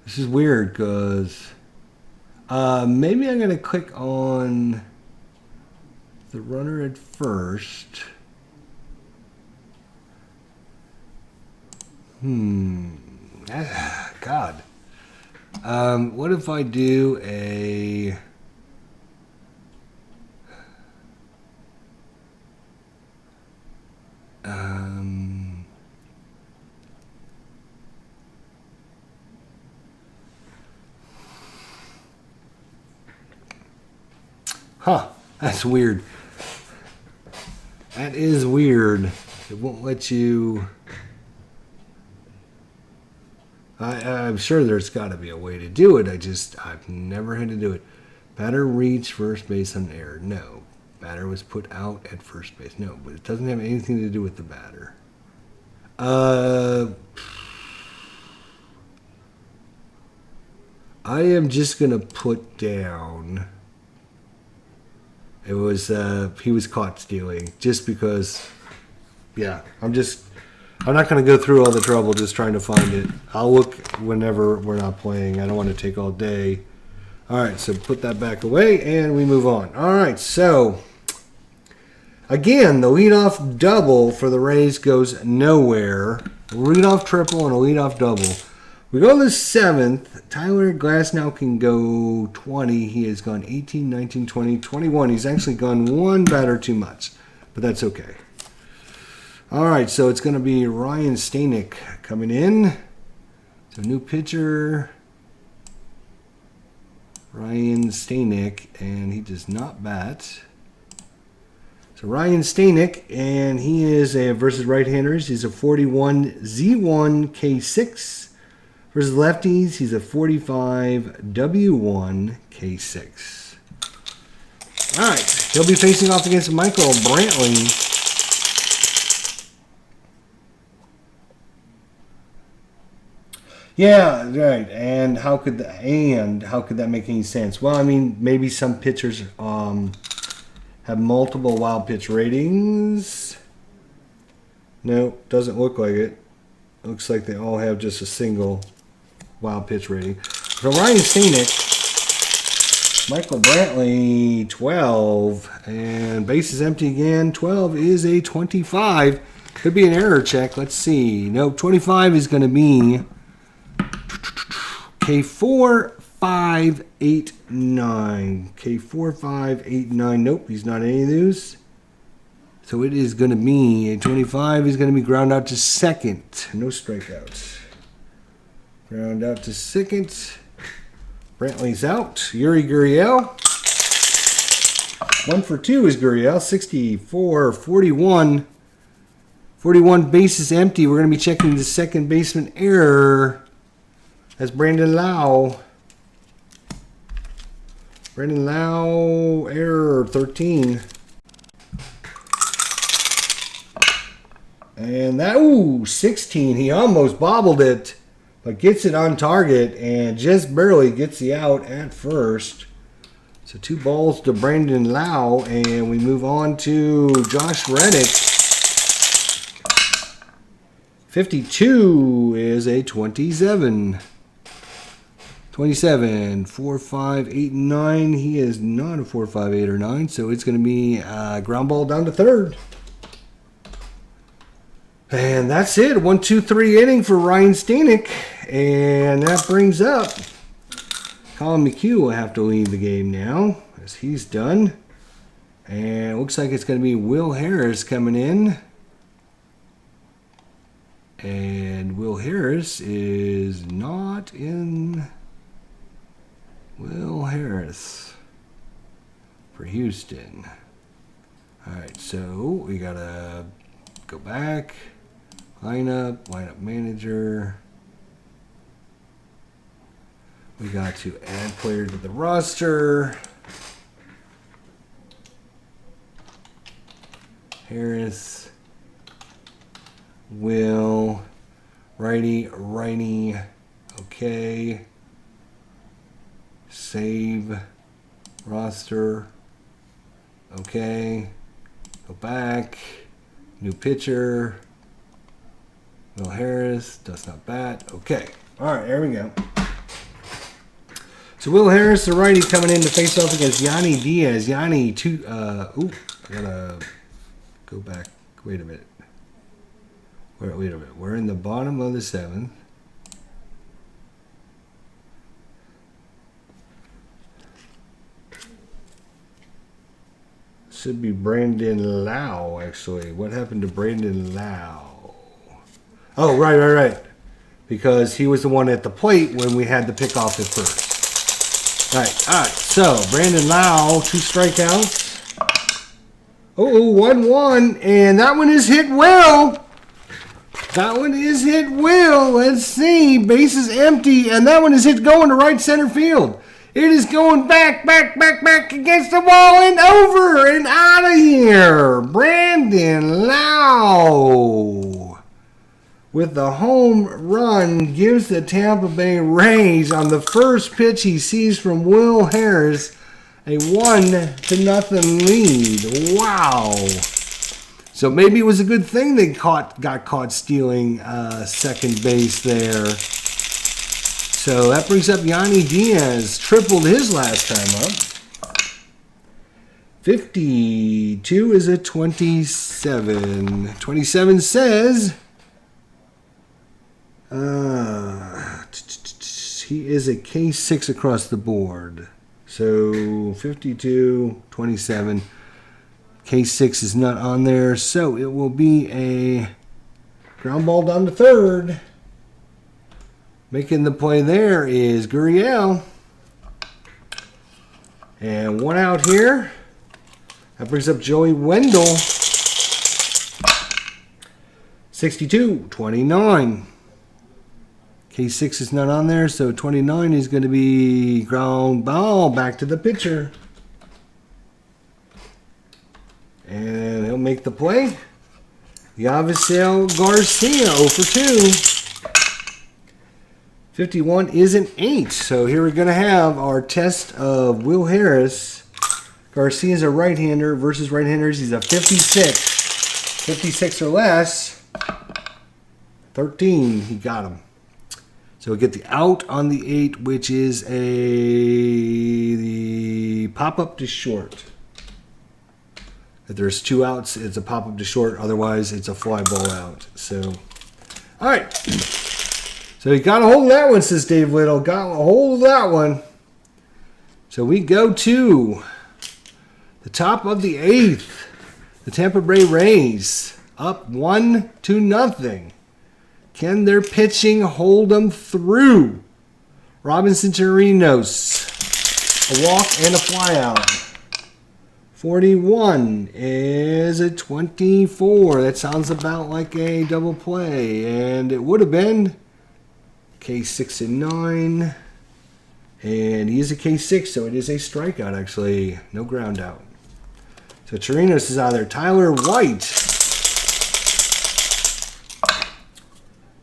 This is weird because maybe I'm going to click on the runner at first. God. What if I do a... Huh, that's weird. That is weird. It won't let you... I'm sure there's got to be a way to do it. I've never had to do it. Batter reached first base on error. No. Batter was put out at first base. No, but it doesn't have anything to do with the batter. I am just going to put down... It was, he was caught stealing, just because, yeah, I'm not going to go through all the trouble just trying to find it. I'll look whenever we're not playing. I don't want to take all day. All right, so put that back away, and we move on. All right, so, again, the leadoff double for the Rays goes nowhere. A leadoff triple and a leadoff double. We go to the 7th. Tyler Glasnow can go 20. He has gone 18, 19, 20, 21. He's actually gone one batter too much, but that's okay. All right, so it's going to be Ryan Stanek coming in. So new pitcher, Ryan Stanek, and he does not bat. So Ryan Stanek, and he is a versus right-handers. He's a 41 Z1 K6. Versus lefties, he's a 45 W1 K6. All right, he'll be facing off against Michael Brantley. Yeah, right. And how could that make any sense? Well, I mean, maybe some pitchers have multiple wild pitch ratings. No, doesn't look like it. Looks like they all have just a single wild pitch rating. So Ryan Stanek, Michael Brantley, 12, and bases empty again. 12 is a 25. Could be an error check. Let's see. Nope, 25 is going to be K4, 5, 8, 9. K4, 5, 8, 9. Nope, he's not any of those. So it is going to be a 25 is going to be ground out to second. No strikeouts. Ground out to second. Brantley's out. Yuri Gurriel. 1 for 2 is Gurriel. 64, 41. 41 bases empty. We're going to be checking the second baseman error. That's Brandon Lau. Brandon Lau, error 13. And that, 16. He almost bobbled it, but gets it on target and just barely gets the out at first. So 2 balls to Brandon Lau, and we move on to Josh Reddick. 52 is a 27. 27, 4, 5, 8, 9. He is not a 4, 5, 8, or 9, so it's going to be ground ball down to third. And that's it. 1, 2, 3 inning for Ryan Stanek. And that brings up Colin McHugh will have to leave the game now, as he's done. And it looks like it's going to be Will Harris coming in. And Will Harris is not in. Will Harris for Houston. Alright, so we got to go back. Lineup manager. We got to add player to the roster. Harris. Will. Righty. Okay. Save. Roster. Okay. Go back. New pitcher. Will Harris does not bat. Okay. All right, there we go. So Will Harris, the righty, coming in to face off against Yanni Diaz. Yanni, I gotta go back. Wait a minute. Wait a minute. We're in the bottom of the 7th. Should be Brandon Lau, actually. What happened to Brandon Lau? Oh, right. Because he was the one at the plate when we had the pick off at first. All right. So, Brandon Lau, 2 strikeouts. 1-1. And that one is hit well. Let's see. Base is empty. And that one is hit going to right center field. It is going back against the wall and over and out of here. Brandon Lau with the home run gives the Tampa Bay Rays on the first pitch he sees from Will Harris a 1-0 lead. Wow. So maybe it was a good thing they got caught stealing second base there. So that brings up Yanni Diaz. Tripled his last time up. 52 is a 27. 27 says he is a K6 across the board. So 52, 27. K6 is not on there. So it will be a ground ball down to third. Making the play there is Gurriel. And 1 out here. That brings up Joey Wendell. 62, 29. K6 is not on there, so 29 is going to be ground ball back to the pitcher. And he'll make the play. Yavisel Garcia 0 for 2. 51 is an 8. So here we're going to have our test of Will Harris. Garcia's a right-hander versus right-handers. He's a 56. 56 or less. 13. He got him. So we get the out on the 8, which is the pop-up to short. If there's 2 outs, it's a pop-up to short. Otherwise, it's a fly ball out. So, all right. So he got a hold of that one, says Dave Little. Got a hold of that one. So we go to the top of the 8th. The Tampa Bay Rays up 1-0. Can their pitching hold them through? Robinson Chirinos. A walk and a flyout. 41 is a 24. That sounds about like a double play. And it would have been K6 and 9. And he is a K6, so it is a strikeout, actually. No ground out. So Chirinos is out there. Tyler White.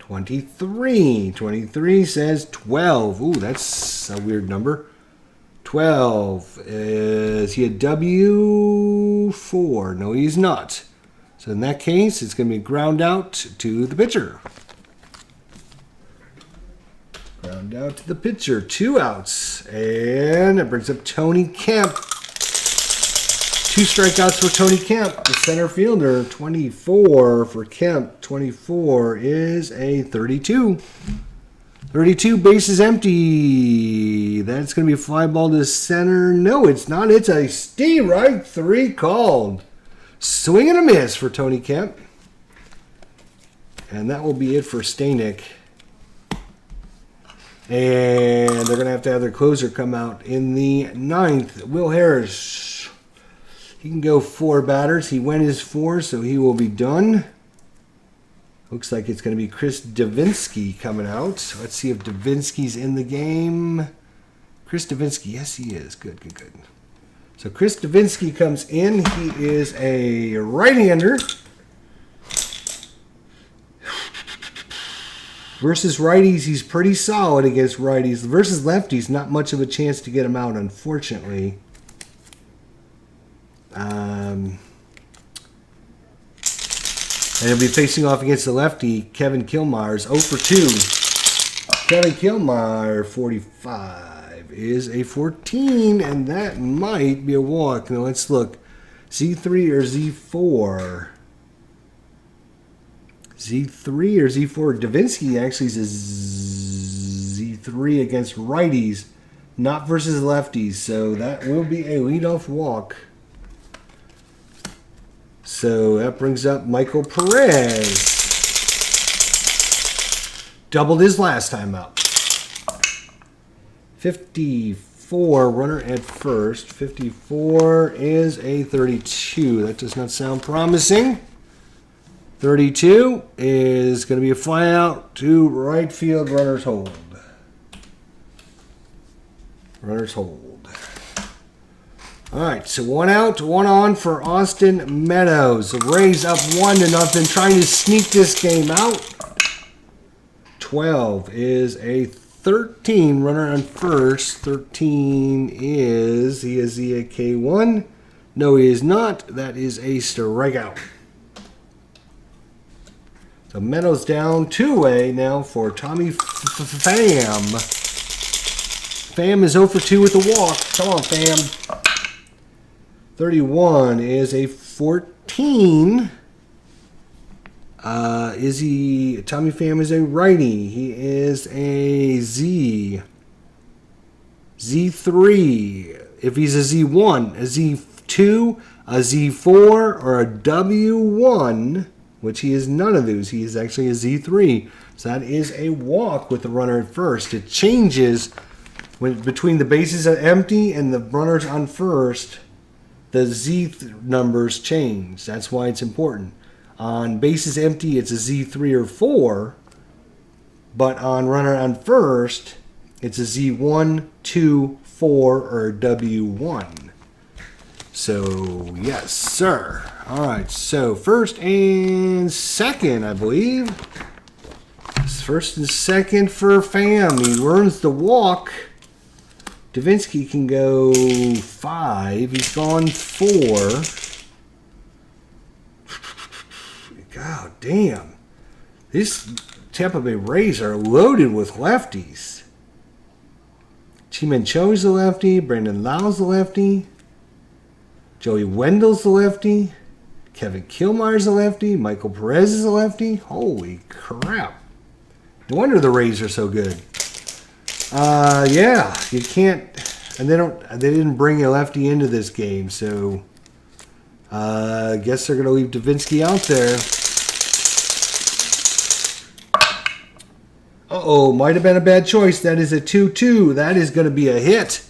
23. 23 says 12. Ooh, that's a weird number. 12. Is he a W4? No, he's not. So So in that case, it's going to be ground out to the pitcher. Ground out to the pitcher. 2 outs. And it brings up Tony Kemp. 2 strikeouts for Tony Kemp, the center fielder. 24 for Kemp. 24 is a 32. 32, bases empty. That's going to be a fly ball to center. No, it's not. It's a strike 3 called. Swing and a miss for Tony Kemp. And that will be it for Stanek. And they're going to have their closer come out in the 9th. Will Harris. He can go 4 batters. He went his 4, so he will be done. Looks like it's going to be Chris Davinsky coming out. So let's see if Davinsky's in the game. Chris Davinsky, yes he is. Good. So Chris Davinsky comes in. He is a right-hander. Versus righties, he's pretty solid against righties. Versus lefties, not much of a chance to get him out, unfortunately. And he'll be facing off against the lefty, Kevin Killmeyer's 0 for 2. Kevin Killmeyer, 45, is a 14, and that might be a walk. Now let's look. Z3 or Z4? Z3 or Z4? Davinsky actually is a Z3 against righties, not versus lefties, so that will be a leadoff walk. So that brings up Michael Perez. Doubled his last time out. 54, runner at first. 54 is a 32. That does not sound promising. 32 is going to be a fly out to right field. Runners hold. Runners hold. All right, so 1 out, 1 on for Austin Meadows. The Rays up 1-0, trying to sneak this game out. 12 is a 13, runner on first. 13 is, he a K1? No, he is not. That is a strikeout. So Meadows down 2-away now for Tommy Pham. Pham is 0 for 2 with the walk. Come on, Pham. 31 is a 14. Tommy Pham is a righty. He is a Z. Z3. If he's a Z1, a Z2, a Z4, or a W1, which he is none of those. He is actually a Z3. So that is a walk with the runner at first. It changes when between the bases are empty and the runners on first. The Z numbers change. That's why it's important. On bases empty, it's a Z3 or 4. But on runner on first, it's a Z1, 2, 4, or W1. So, yes, sir. All right, so first and second, I believe. First and second for Pham. He earns the walk. Davinsky can go 5. He's gone 4. God damn. This Tampa Bay Rays are loaded with lefties. Chimencho's the lefty. Brandon Lau's the lefty. Joey Wendell's the lefty. Kevin Killmeyer's the lefty. Michael Perez is the lefty. Holy crap. No wonder the Rays are so good. Yeah, you can't, and they didn't bring a lefty into this game, so I guess they're going to leave Davinsky out there. Uh-oh, might have been a bad choice. That is a 2-2. That is going to be a hit.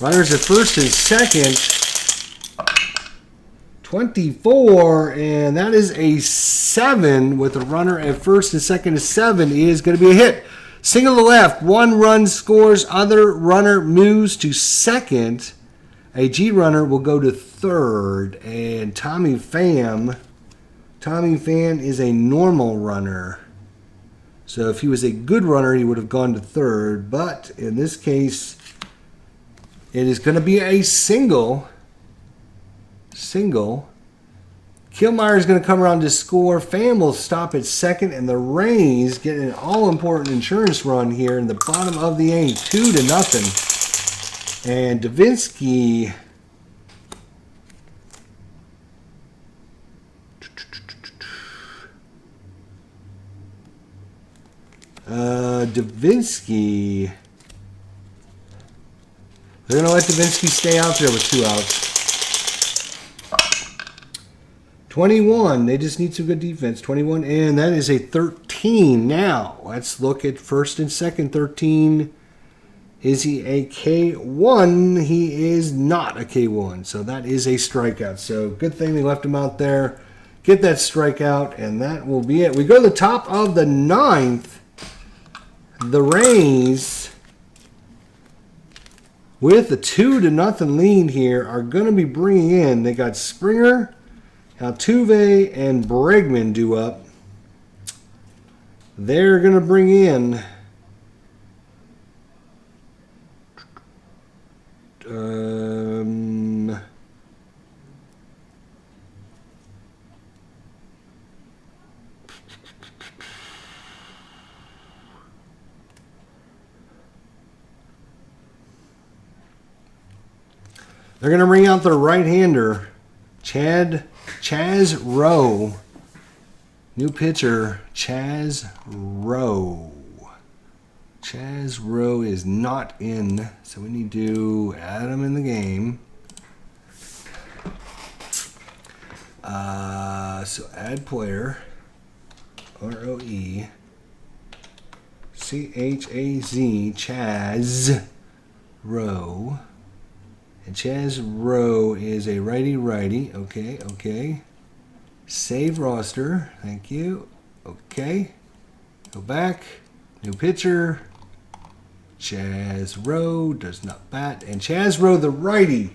Runners at first and second. 24, and that is a 7 with a runner at first and second is 7 is going to be a hit. Single to left, 1 run scores, other runner moves to second. A G runner will go to third, and Tommy Pham is a normal runner. So if he was a good runner, he would have gone to third, but in this case, it is going to be a single Killmeyer is going to come around to score. Pham will stop at second, and the Rays get an all-important insurance run here in the bottom of the 8th, 2-0. And Davinsky. Davinsky. They're going to let Davinsky stay out there with 2 outs. 21. They just need some good defense. 21. And that is a 13. Now, let's look at first and second. 13. Is he a K1? He is not a K1. So that is a strikeout. So good thing they left him out there. Get that strikeout, and that will be it. We go to the top of the 9th. The Rays, with a 2-0 lead here, are going to be bringing in. They got Springer, Altuve, and Bregman due up. They're going to bring in they're going to bring out their right-hander, Chaz Rowe. New pitcher, Chaz Rowe. Chaz Rowe is not in, so we need to add him in the game. So add player, ROE, CHAZ, Chaz Rowe. And Chaz Rowe is a righty-righty. Okay. Save roster. Thank you. Okay. Go back. New pitcher. Chaz Rowe does not bat. And Chaz Rowe, the righty,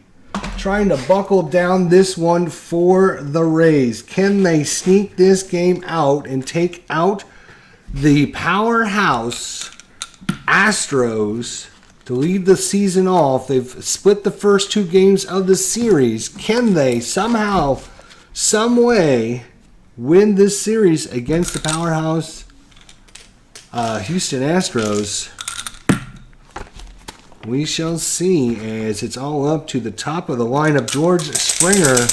trying to buckle down this one for the Rays. Can they sneak this game out and take out the powerhouse Astros to lead the season off? They've split the first 2 games of the series. Can they somehow, some way, win this series against the powerhouse Houston Astros? We shall see, as it's all up to the top of the lineup. George Springer,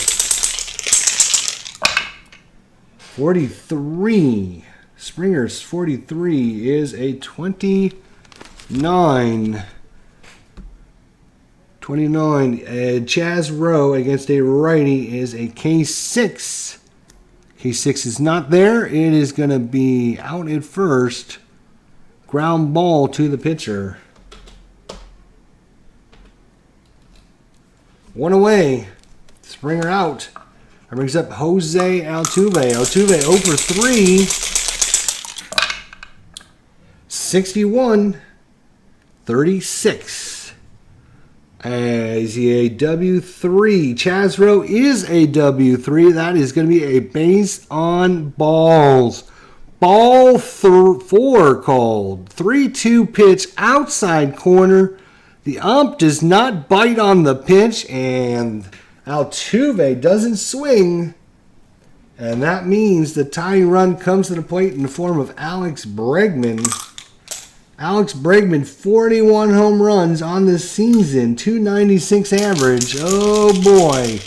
43. Springer's 43 is a 29. 29. Chaz Rowe against a righty is a K6. K6 is not there. It is going to be out at first. Ground ball to the pitcher. 1 away. Springer out. That brings up Jose Altuve. Altuve 0 for 3. 61. 36. Is he a W3? Chaz Rowe is a W3. That is going to be a base on balls. Ball 4 called. 3-2 pitch outside corner. The ump does not bite on the pitch, and Altuve doesn't swing. And that means the tying run comes to the plate in the form of Alex Bregman. Alex Bregman, 41 home runs on the season, 296 average. Oh boy.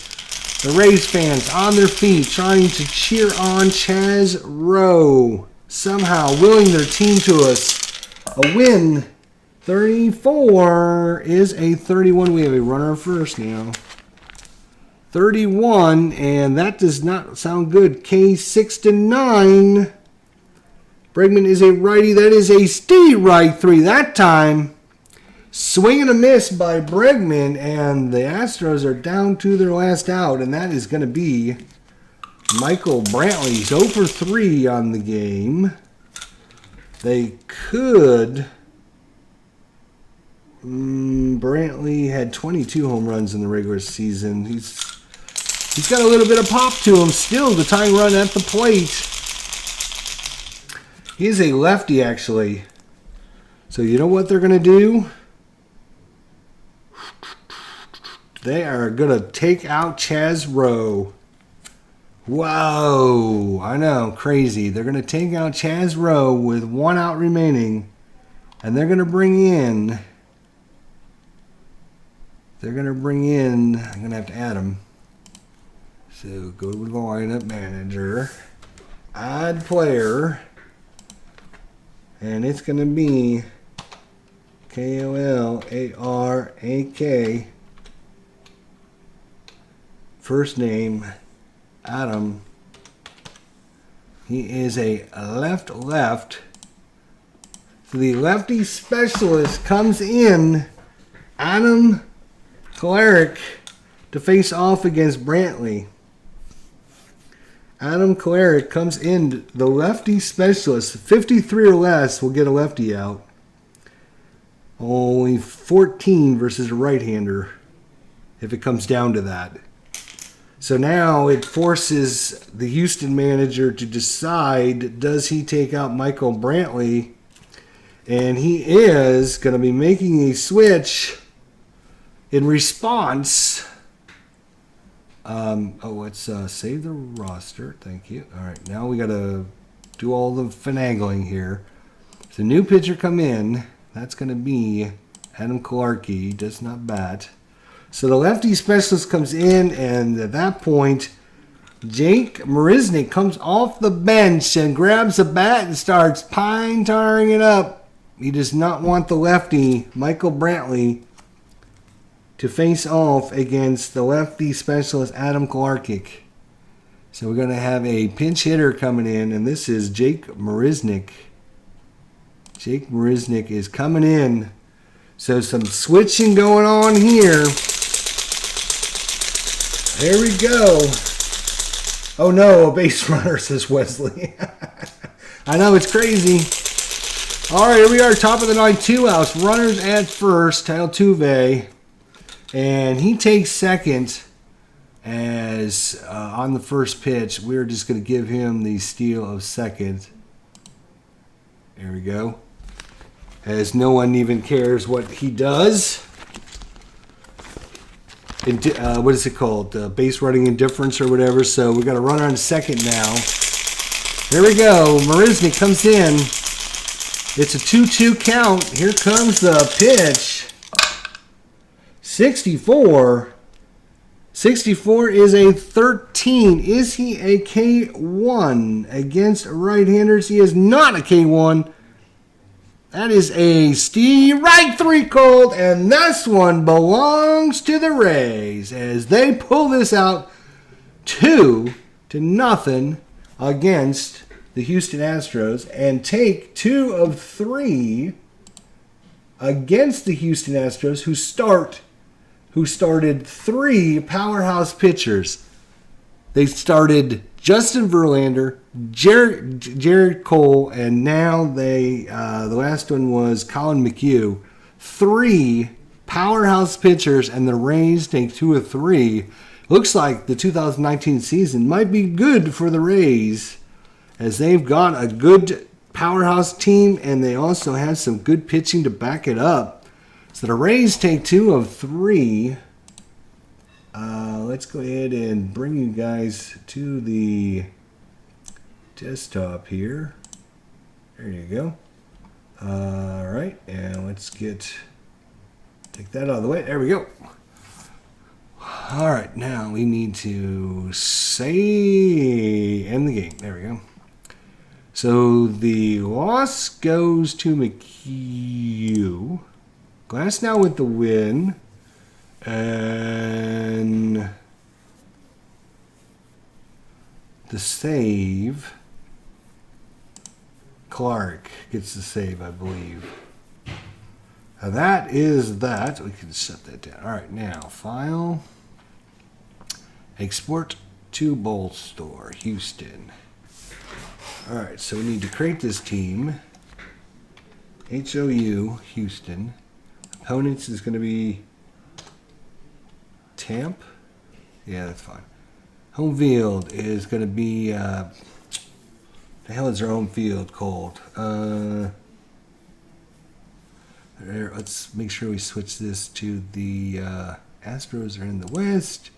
The Rays fans on their feet trying to cheer on Chaz Rowe. Somehow willing their team to a win. 34 is a 31. We have a runner first now. 31, and that does not sound good. K6 to 9. Bregman is a righty. That is a steady right 3 that time. Swing and a miss by Bregman, and the Astros are down to their last out, and that is going to be Michael Brantley. He's 0 for 3 on the game. They could... Brantley had 22 home runs in the regular season. He's got a little bit of pop to him still. The tying run at the plate. He's a lefty, actually. So you know what they're going to do? They are going to take out Chaz Rowe. Whoa, I know, crazy. They're going to take out Chaz Rowe with 1 out remaining, and they're going to bring in, I'm going to have to add them. So go to the lineup manager, add player, and it's going to be Kolark, first name, Adam. He is a left. So the lefty specialist comes in, Adam Kolark, to face off against Brantley. Adam Kolark comes in, the lefty specialist. 53 or less will get a lefty out. Only 14 versus a right-hander, if it comes down to that. So now it forces the Houston manager to decide, does he take out Michael Brantley? And he is going to be making a switch in response. Let's save the roster. Thank you. All right, now we got to do all the finagling here. So new pitcher come in. That's going to be Adam Kolark. He does not bat. So the lefty specialist comes in, and at that point, Jake Marisnick comes off the bench and grabs a bat and starts pine-tarring it up. He does not want the lefty, Michael Brantley, to face off against the lefty specialist, Adam Kolark. So we're going to have a pinch hitter coming in, and this is Jake Marisnick. Jake Marisnick is coming in. So some switching going on here. There we go. Oh no, a base runner, says Wesley. I know, it's crazy. All right, here we are, top of the ninth, 2 outs. Runners at first, Kyle Tuve. And he takes second as on the first pitch. We're just going to give him the steal of second. There we go. As no one even cares what he does. What is it called? Base running indifference or whatever. So we got a runner on second now. There we go. Marisnick comes in. It's a 2-2 count. Here comes the pitch. 64. 64 is a 13. Is he a K1 against right-handers? He is not a K1. That is a strike 3 called, and this one belongs to the Rays as they pull this out 2-0 against the Houston Astros and take 2 of 3 against the Houston Astros, who started 3 powerhouse pitchers. They started Justin Verlander, Jared Cole, and now the last one was Colin McHugh. 3 powerhouse pitchers, and the Rays take 2 of 3. Looks like the 2019 season might be good for the Rays, as they've got a good powerhouse team, and they also have some good pitching to back it up. So the Rays take 2 of 3. Let's go ahead and bring you guys to the desktop here. There you go. All right, and let's take that out of the way. There we go. All right, now we need to end the game. There we go. So the loss goes to McHugh. Glass now with the win. And the save, Clark gets the save, I believe. Now that is that. We can set that down. All right, now file, export to Bowl Store, Houston. All right, so we need to create this team. HOU, Houston. Opponents is going to be Tampa. Yeah, that's fine. Home field is going to be, the hell is their home field called? Let's make sure we switch this to the Astros are in the West.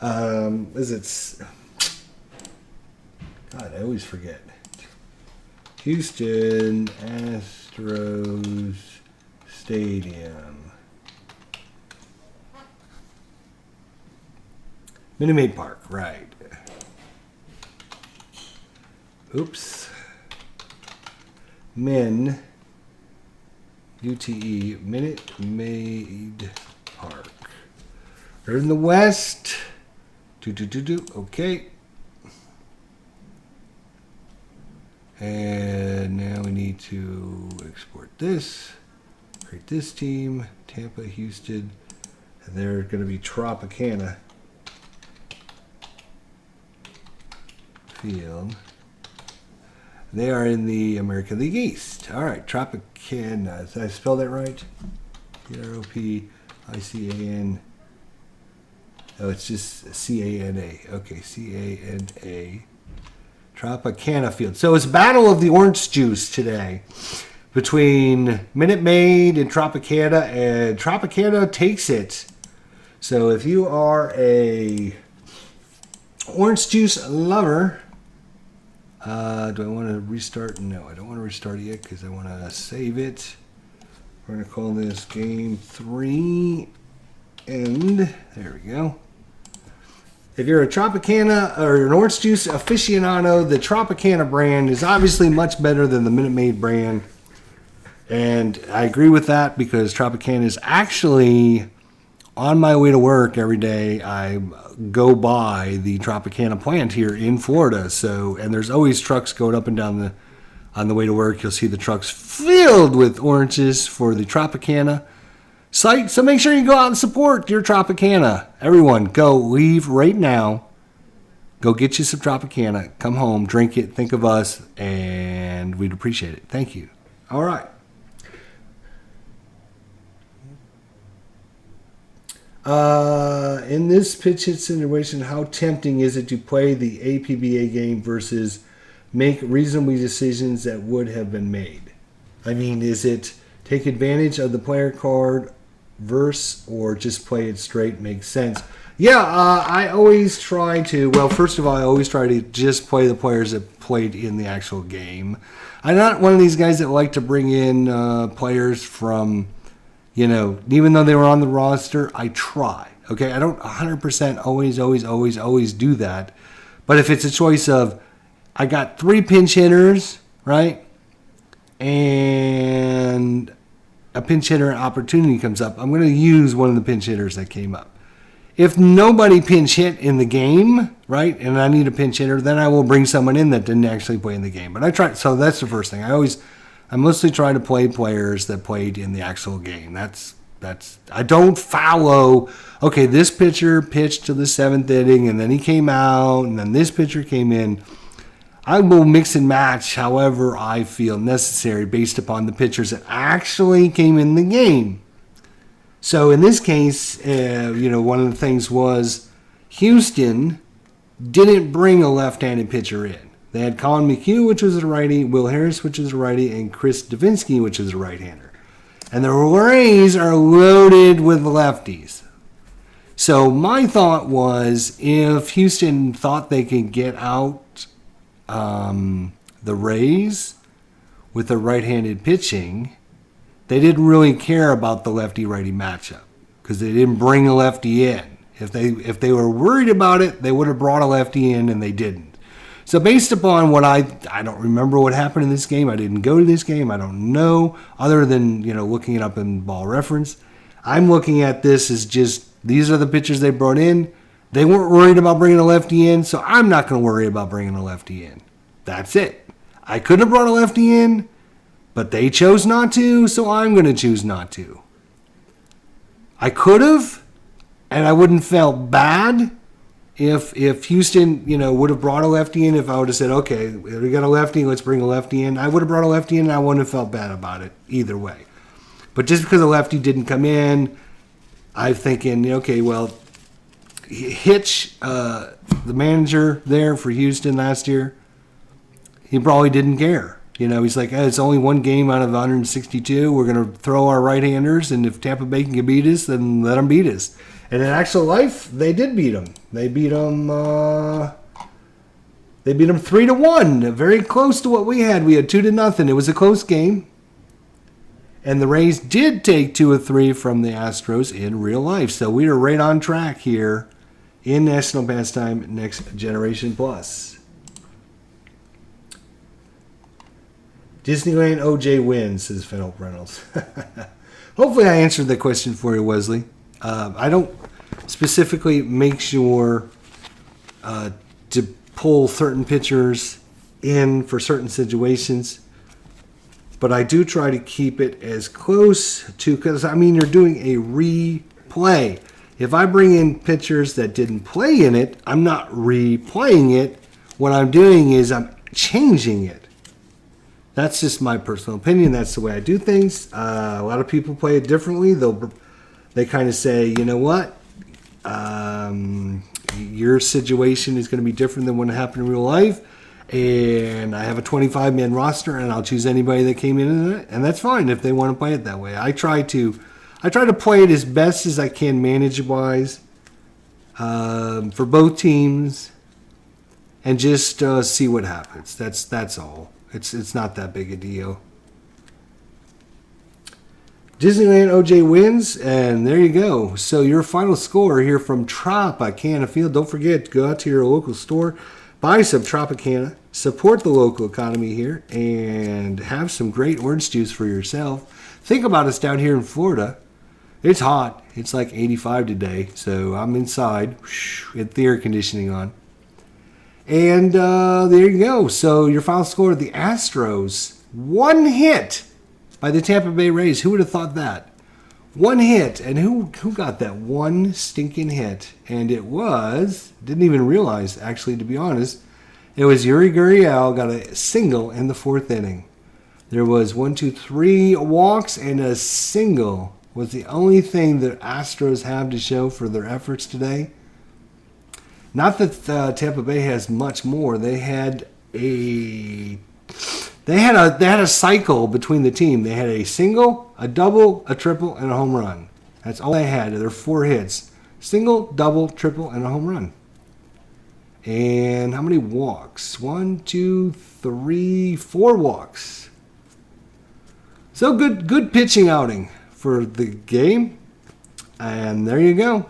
Is it God, I always forget. Houston Astros Stadium. Minute Maid Park, right. Oops. Min. UTE. Minute Maid Park. They're in the West. Okay. And now we need to export this. Create this team. Tampa, Houston. And they're going to be Tropicana Field. They are in the American League East. All right, Tropicana. Did I spell that right? T-R-O-P-I-C-A-N. Oh, it's just C-A-N-A. Okay, C-A-N-A. Tropicana Field. So it's Battle of the Orange Juice today between Minute Maid and Tropicana takes it. So if you are a orange juice lover, do I want to restart? No, I don't want to restart it yet because I want to save it. We're going to call this Game 3. And there we go. If you're a Tropicana or an orange juice aficionado, the Tropicana brand is obviously much better than the Minute Maid brand. And I agree with that because Tropicana is actually on my way to work every day. I go by the Tropicana plant here in Florida. So, and there's always trucks going up and down on the way to work. You'll see the trucks filled with oranges for the Tropicana site. So make sure you go out and support your Tropicana. Everyone, go leave right now. Go get you some Tropicana. Come home, drink it, think of us, and we'd appreciate it. Thank you. All right. In this pitch hit situation, how tempting is it to play the APBA game versus make reasonable decisions that would have been made? I mean, is it take advantage of the player card verse or just play it straight? Makes sense. Yeah, I always try to, well, first of all, I always try to just play the players that played in the actual game. I'm not one of these guys that like to bring in players from, you know, even though they were on the roster, I try. Okay, I don't 100% always do that. But if it's a choice of, I got 3 pinch hitters, right? And a pinch hitter opportunity comes up, I'm going to use one of the pinch hitters that came up. If nobody pinch hit in the game, right, and I need a pinch hitter, then I will bring someone in that didn't actually play in the game. But I try, so that's the first thing. I mostly try to play players that played in the actual game. That's I don't follow, okay, this pitcher pitched to the 7th inning and then he came out and then this pitcher came in. I will mix and match however I feel necessary based upon the pitchers that actually came in the game. So in this case, one of the things was Houston didn't bring a left-handed pitcher in. They had Colin McHugh, which was a righty, Will Harris, which is a righty, and Chris Davinsky, which is a right-hander. And the Rays are loaded with lefties. So my thought was, if Houston thought they could get out the Rays with the right-handed pitching, they didn't really care about the lefty-righty matchup because they didn't bring a lefty in. If they were worried about it, they would have brought a lefty in, and they didn't. So based upon what I don't remember what happened in this game. I didn't go to this game. I don't know, other than looking it up in Ball Reference. I'm looking at this as just these are the pitchers they brought in. They weren't worried about bringing a lefty in, so I'm not going to worry about bringing a lefty in. That's it. I could have brought a lefty in, but they chose not to, so I'm going to choose not to. I could have, and I wouldn't felt bad if Houston, would have brought a lefty in. If I would have said, okay, we got a lefty, let's bring a lefty in. I would have brought a lefty in, and I wouldn't have felt bad about it either way. But just because a lefty didn't come in, I'm thinking, okay, well, Hitch, the manager there for Houston last year, he probably didn't care. He's like, it's only one game out of 162. We're going to throw our right-handers, and if Tampa Bay can beat us, then let them beat us. And in actual life, they did beat them. They beat them They beat them 3-1. Very close to what we had. We had 2-0. It was a close game. And the Rays did take 2 of 3 from the Astros in real life. So we are right on track here in National Pastime Next Generation Plus. Disneyland OJ wins, says Philip Reynolds. Hopefully I answered that question for you, Wesley. I don't specifically make sure to pull certain pitchers in for certain situations. But I do try to keep it as close to, because, I mean, you're doing a replay. If I bring in pitchers that didn't play in it, I'm not replaying it. What I'm doing is I'm changing it. That's just my personal opinion. That's the way I do things. A lot of people play it differently. They kind of say, you know what? Your situation is going to be different than what happened in real life. And I have a 25-man roster, and I'll choose anybody that came in it, and that's fine if they want to play it that way. I try to play it as best as I can manage-wise for both teams, and just see what happens. That's all. It's not that big a deal. Disneyland OJ wins, and there you go. So your final score here from Tropicana Field. Don't forget, go out to your local store, buy some Tropicana, support the local economy here, and have some great orange juice for yourself. Think about us down here in Florida. It's hot. It's like 85 today, so I'm inside with the air conditioning on. And there you go. So your final score, the Astros, 1 hit by the Tampa Bay Rays. Who would have thought that? 1 hit. And who got that one stinking hit? And it was, didn't even realize, actually, to be honest, it was Yuri Gurriel got a single in the 4th inning. There was 3 walks, and a single was the only thing that Astros have to show for their efforts today. Not that Tampa Bay has much more. They had a cycle between the team. They had a single, a double, a triple, and a home run. That's all they had. There were 4 hits: single, double, triple, and a home run. And how many walks? 1, 2, 3, 4 walks. So good pitching outing for the game. And there you go.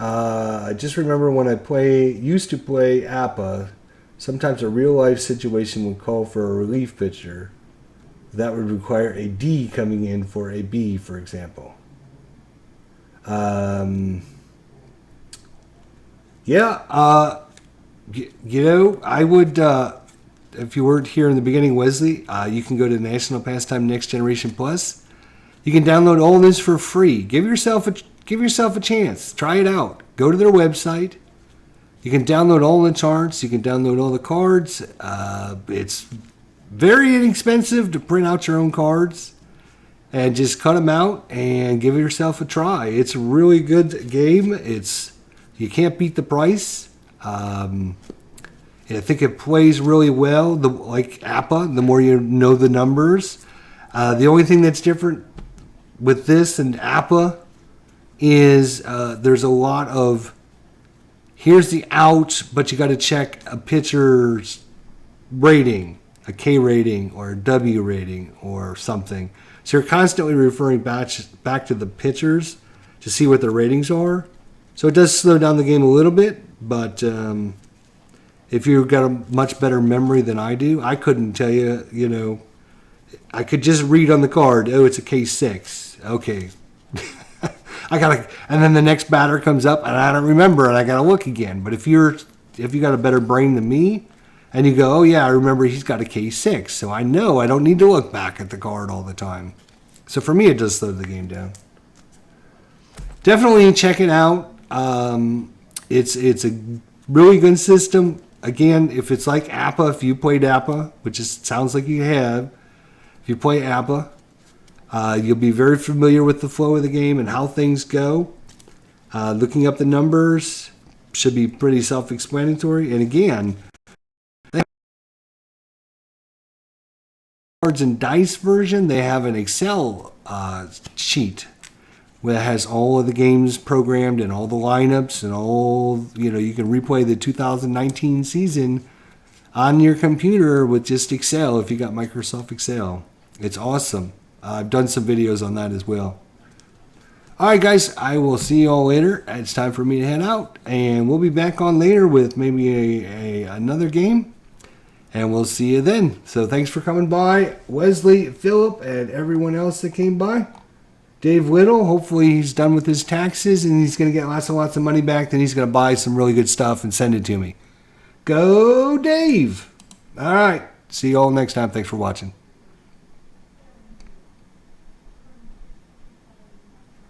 I just remember when I used to play APA, sometimes a real-life situation would call for a relief pitcher. That would require a D coming in for a B, for example. I would, if you weren't here in the beginning, Wesley, you can go to National Pastime Next Generation Plus. You can download all this for free. Give yourself a chance. Try it out. Go to their website. You can download all the charts. You can download all the cards. It's very inexpensive to print out your own cards and just cut them out and give yourself a try. It's a really good game. You can't beat the price. I think it plays really well. Like APA, the more you know the numbers. The only thing that's different with this and APA is there's a lot of here's the out, but you got to check a pitcher's rating, a K rating or a W rating or something. So you're constantly referring back to the pitchers to see what their ratings are. So it does slow down the game a little bit, but if you've got a much better memory than I do, I couldn't tell you, I could just read on the card, oh, it's a K6. Okay. And then the next batter comes up and I don't remember and I gotta look again. But if you got a better brain than me and you go, oh yeah, I remember he's got a K6, so I know I don't need to look back at the card all the time. So for me, it does slow the game down. Definitely check it out. It's a really good system. Again, if it's like APA, if you played APA, which sounds like you have, if you play APA, you'll be very familiar with the flow of the game and how things go. Looking up the numbers should be pretty self-explanatory. And again, they have cards and dice version. They have an Excel sheet where it has all of the games programmed and all the lineups and all, you can replay the 2019 season on your computer with just Excel if you got Microsoft Excel. It's awesome. I've done some videos on that as well. All right, guys, I will see you all later. It's time for me to head out, and we'll be back on later with maybe another game, and we'll see you then. So thanks for coming by, Wesley, Philip, and everyone else that came by. Dave Whittle, hopefully he's done with his taxes, and he's going to get lots and lots of money back. Then he's going to buy some really good stuff and send it to me. Go, Dave! All right, see you all next time. Thanks for watching.